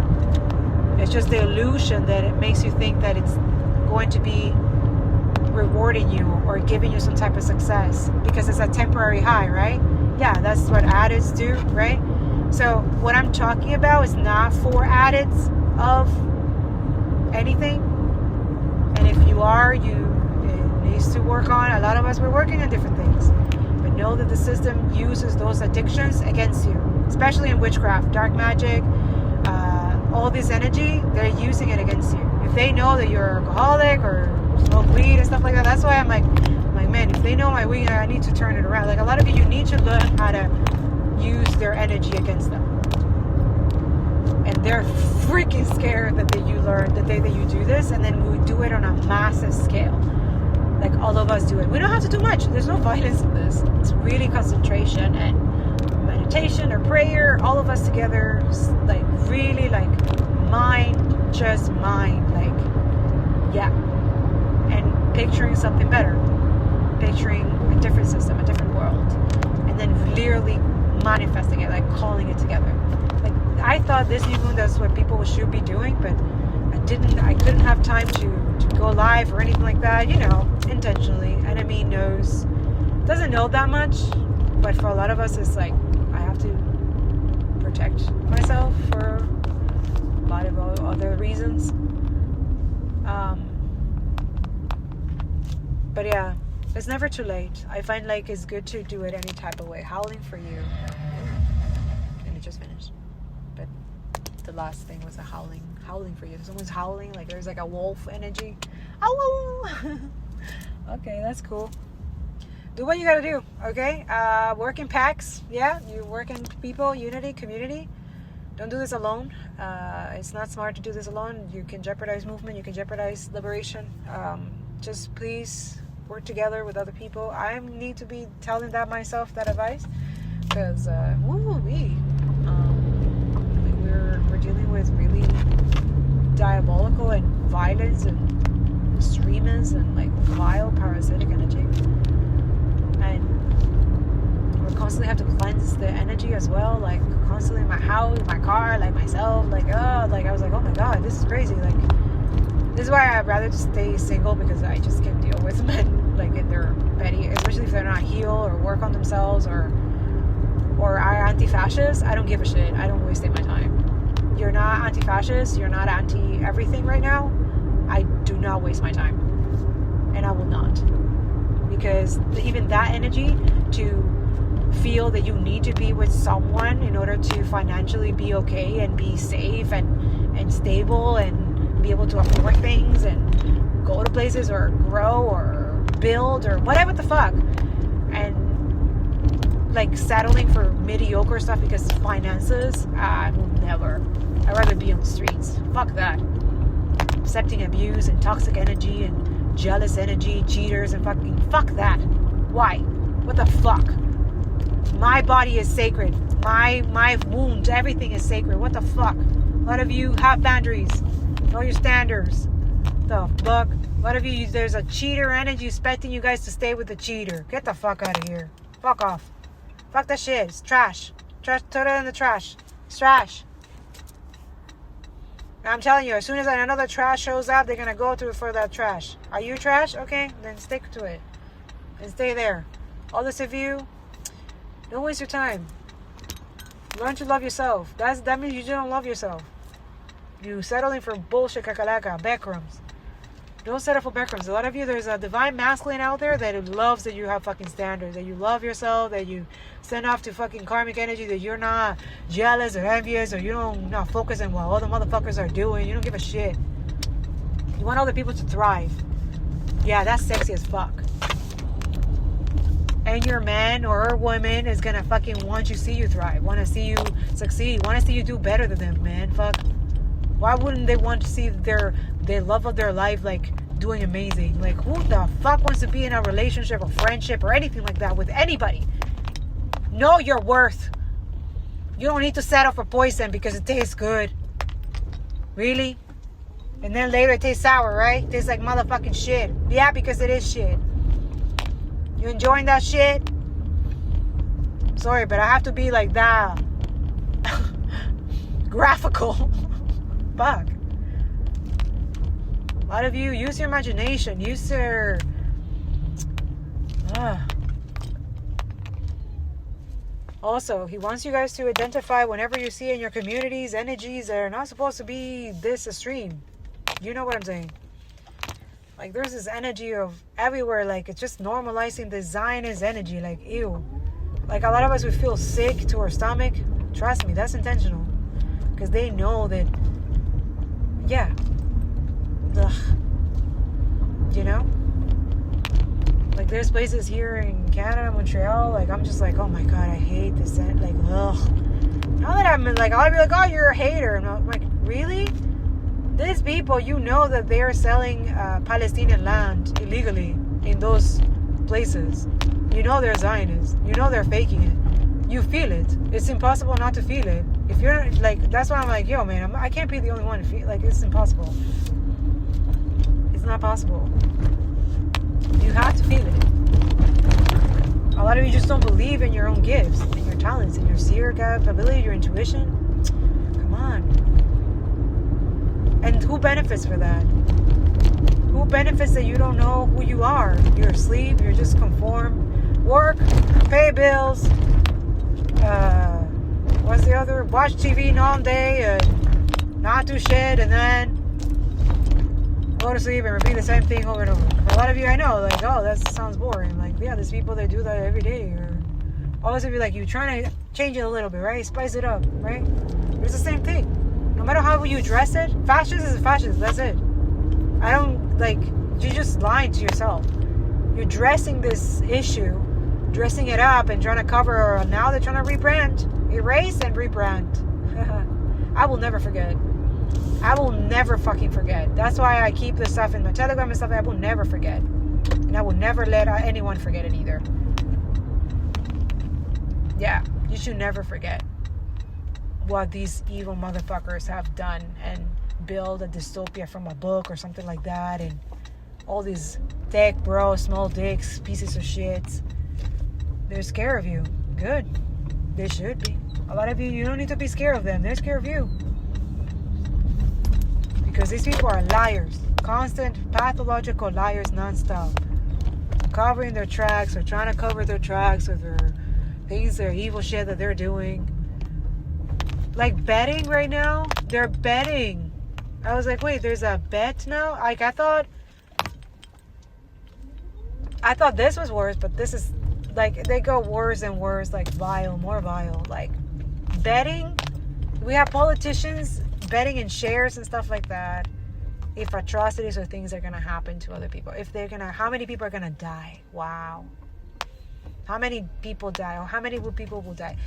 A: It's just the illusion that it makes you think that it's going to be rewarding you or giving you some type of success because it's a temporary high, right? Yeah, that's what addicts do, right? So what I'm talking about is not for addicts of anything. And if you are, it needs to work on. A lot of us, we're working on different things. But know that the system uses those addictions against you, especially in witchcraft, dark magic, all this energy, they're using it against you. If they know that you're alcoholic or smoke weed and stuff like that, that's why I'm like, man, if they know my weed, I need to turn it around. A lot of you need to learn how to use their energy against them. And they're freaking scared that you learn the day that you do this, and then we do it on a massive scale. All of us do it. We don't have to do much. There's no violence in this. It's really concentration and meditation or prayer, all of us together, really mind, and picturing something better, picturing a different system, a different world, and then literally manifesting it, calling it together. I thought this new moon, that's what people should be doing, but I couldn't have time to go live or anything like that, intentionally. Enemy doesn't know that much, but for a lot of us, it's I have to protect myself for a lot of other reasons. But yeah, it's never too late. I find it's good to do it any type of way. Howling for you. And it just finished. But the last thing was a howling for you. If someone's howling, there's a wolf energy. Ow! Okay, that's cool. Do what you gotta do, okay? Work in packs, yeah? You work in people, unity, community. Don't do this alone. It's not smart to do this alone. You can jeopardize movement, you can jeopardize liberation. Just please work together with other people. I need to be telling that myself, that advice, because we're dealing with really diabolical and violence and extremism and vile parasitic energy, and we're constantly have to cleanse the energy as well, like constantly in my house, my car, like myself, like I was like, oh my god, this is crazy. Like, this is why I'd rather just stay single, because I just can't deal with men like in their petty, especially if they're not heal or work on themselves or are anti-fascist. I don't give a shit. I don't waste my time. You're not anti-fascist, you're not anti-everything right now. I do not waste my time, and I will not, because even that energy to feel that you need to be with someone in order to financially be okay and be safe and stable and be able to afford things and go to places or grow or build or whatever the fuck, and like settling for mediocre stuff because finances, I will never. I'd rather be on the streets. Fuck that. Accepting abuse and toxic energy and jealous energy, cheaters and fuck that. Why? What the fuck? My body is sacred. My wound, everything is sacred. What the fuck? A lot of you have boundaries. Know your standards. The fuck? A lot of you, there's a cheater energy expecting you guys to stay with the cheater. Get the fuck out of here. Fuck off. Fuck that shit. It's trash. Trash. Throw it in the trash. It's trash. I'm telling you, as soon as another trash shows up, they're gonna go for that trash. Are you trash? Okay, then stick to it and stay there. All this of you, don't waste your time. Learn to love yourself. That means you don't love yourself. You settling for bullshit, kakalaka, backrooms. Don't settle for backrooms. A lot of you, there's a divine masculine out there that loves that you have fucking standards, that you love yourself, that you send off to fucking karmic energy, that you're not jealous or envious, or you don't not focus on what all the motherfuckers are doing. You don't give a shit. You want other people to thrive. Yeah, that's sexy as fuck. And your man or woman is gonna fucking want to see you thrive, want to see you succeed, want to see you do better than them, man. Fuck. Why wouldn't they want to see the love of their life like doing amazing? Like, who the fuck wants to be in a relationship or friendship or anything like that with anybody? Know your worth. You don't need to settle for poison because it tastes good. Really? And then later it tastes sour, right? It tastes like motherfucking shit. Yeah, because it is shit. You enjoying that shit? Sorry, but I have to be like that. Graphical. Fuck. A lot of you, use your imagination. Use your... Also, he wants you guys to identify whenever you see in your communities energies that are not supposed to be this extreme. You know what I'm saying? Like, there's this energy of everywhere. Like, it's just normalizing the Zionist energy. Like, ew. Like, a lot of us, we feel sick to our stomach. Trust me, that's intentional. Because they know that... Yeah. Ugh. You know? Like, there's places here in Canada, Montreal, like, I'm just like, oh my god, I hate this. Like, ugh. Now that I'm like, I'll be like, oh, you're a hater. And I'm like, really? These people, you know that they are selling Palestinian land illegally in those places. You know they're Zionists. You know they're faking it. You feel it. It's impossible not to feel it. If you're like, that's why I'm like, yo, man, I can't be the only one to feel like it's impossible. It's not possible. You have to feel it. A lot of you just don't believe in your own gifts, in your talents, in your seer capability, your intuition. Come on. And who benefits for that? Who benefits that you don't know who you are? You're asleep, you're just conform, work, pay bills, what's the other? Watch TV all day and not do shit, and then go to sleep and repeat the same thing over and over. For a lot of you, I know, like, oh, that sounds boring. Like, yeah, there's people that do that every day. Or always be like, you trying to change it a little bit, right? Spice it up, right? But it's the same thing. No matter how you dress it, fascist is fascist. That's it. I don't, like, you just lying to yourself. You're dressing this issue, dressing it up and trying to cover. Now they're trying to rebrand. Erase and rebrand. I will never forget. I will never fucking forget. That's why I keep this stuff in my Telegram and stuff. I will never forget. And I will never let anyone forget it either. Yeah, you should never forget what these evil motherfuckers have done and build a dystopia from a book or something like that. And all these tech bro, small dicks, pieces of shit. They're scared of you. Good. They should be. A lot of you don't need to be scared of them. They're scared of you. Because these people are liars. Constant, pathological liars nonstop. Covering their tracks or trying to cover their tracks or their things, their evil shit that they're doing. Like betting right now. They're betting. I was like, wait, there's a bet now? Like, I thought this was worse, but this is, like, they go worse and worse, like, vile, more vile. Like, betting. We have politicians betting in shares and stuff like that. If atrocities or things are going to happen to other people. How many people are going to die? Wow. How many people die? Or how many people will die?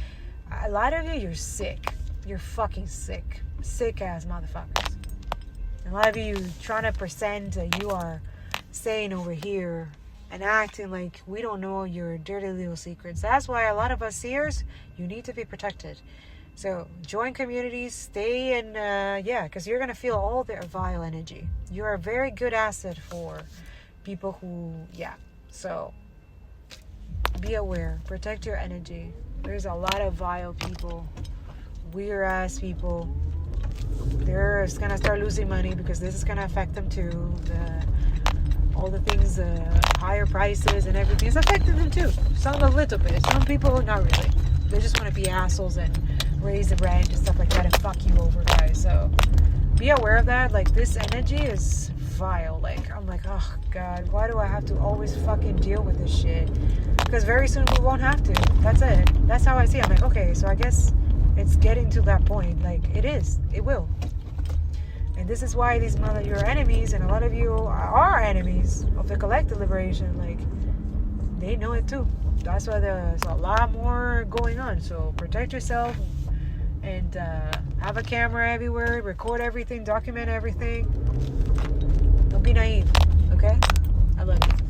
A: A lot of you, you're sick. You're fucking sick. Sick ass motherfuckers. And a lot of you trying to pretend that you are staying over here and acting like we don't know your dirty little secrets. That's why a lot of us seers, you need to be protected. So join communities, stay in, because you're going to feel all their vile energy. You're a very good asset for people who, so be aware, protect your energy. There's a lot of vile people, weird ass people. They're going to start losing money because this is going to affect them too. All the things, higher prices and everything is affecting them too. Some a little bit, some people not really. They just want to be assholes and raise the rent and stuff like that and fuck you over, guys. So be aware of that. Like, this energy is vile. Like, I'm like, oh God, why do I have to always fucking deal with this shit? Because very soon we won't have to. That's it. That's how I see it. I'm like, okay, so I guess it's getting to that point. Like, it will. And this is why your enemies, and a lot of you are enemies of the collective liberation. Like, they know it too. That's why there's a lot more going on. So protect yourself and have a camera everywhere. Record everything. Document everything. Don't be naive. Okay? I love you.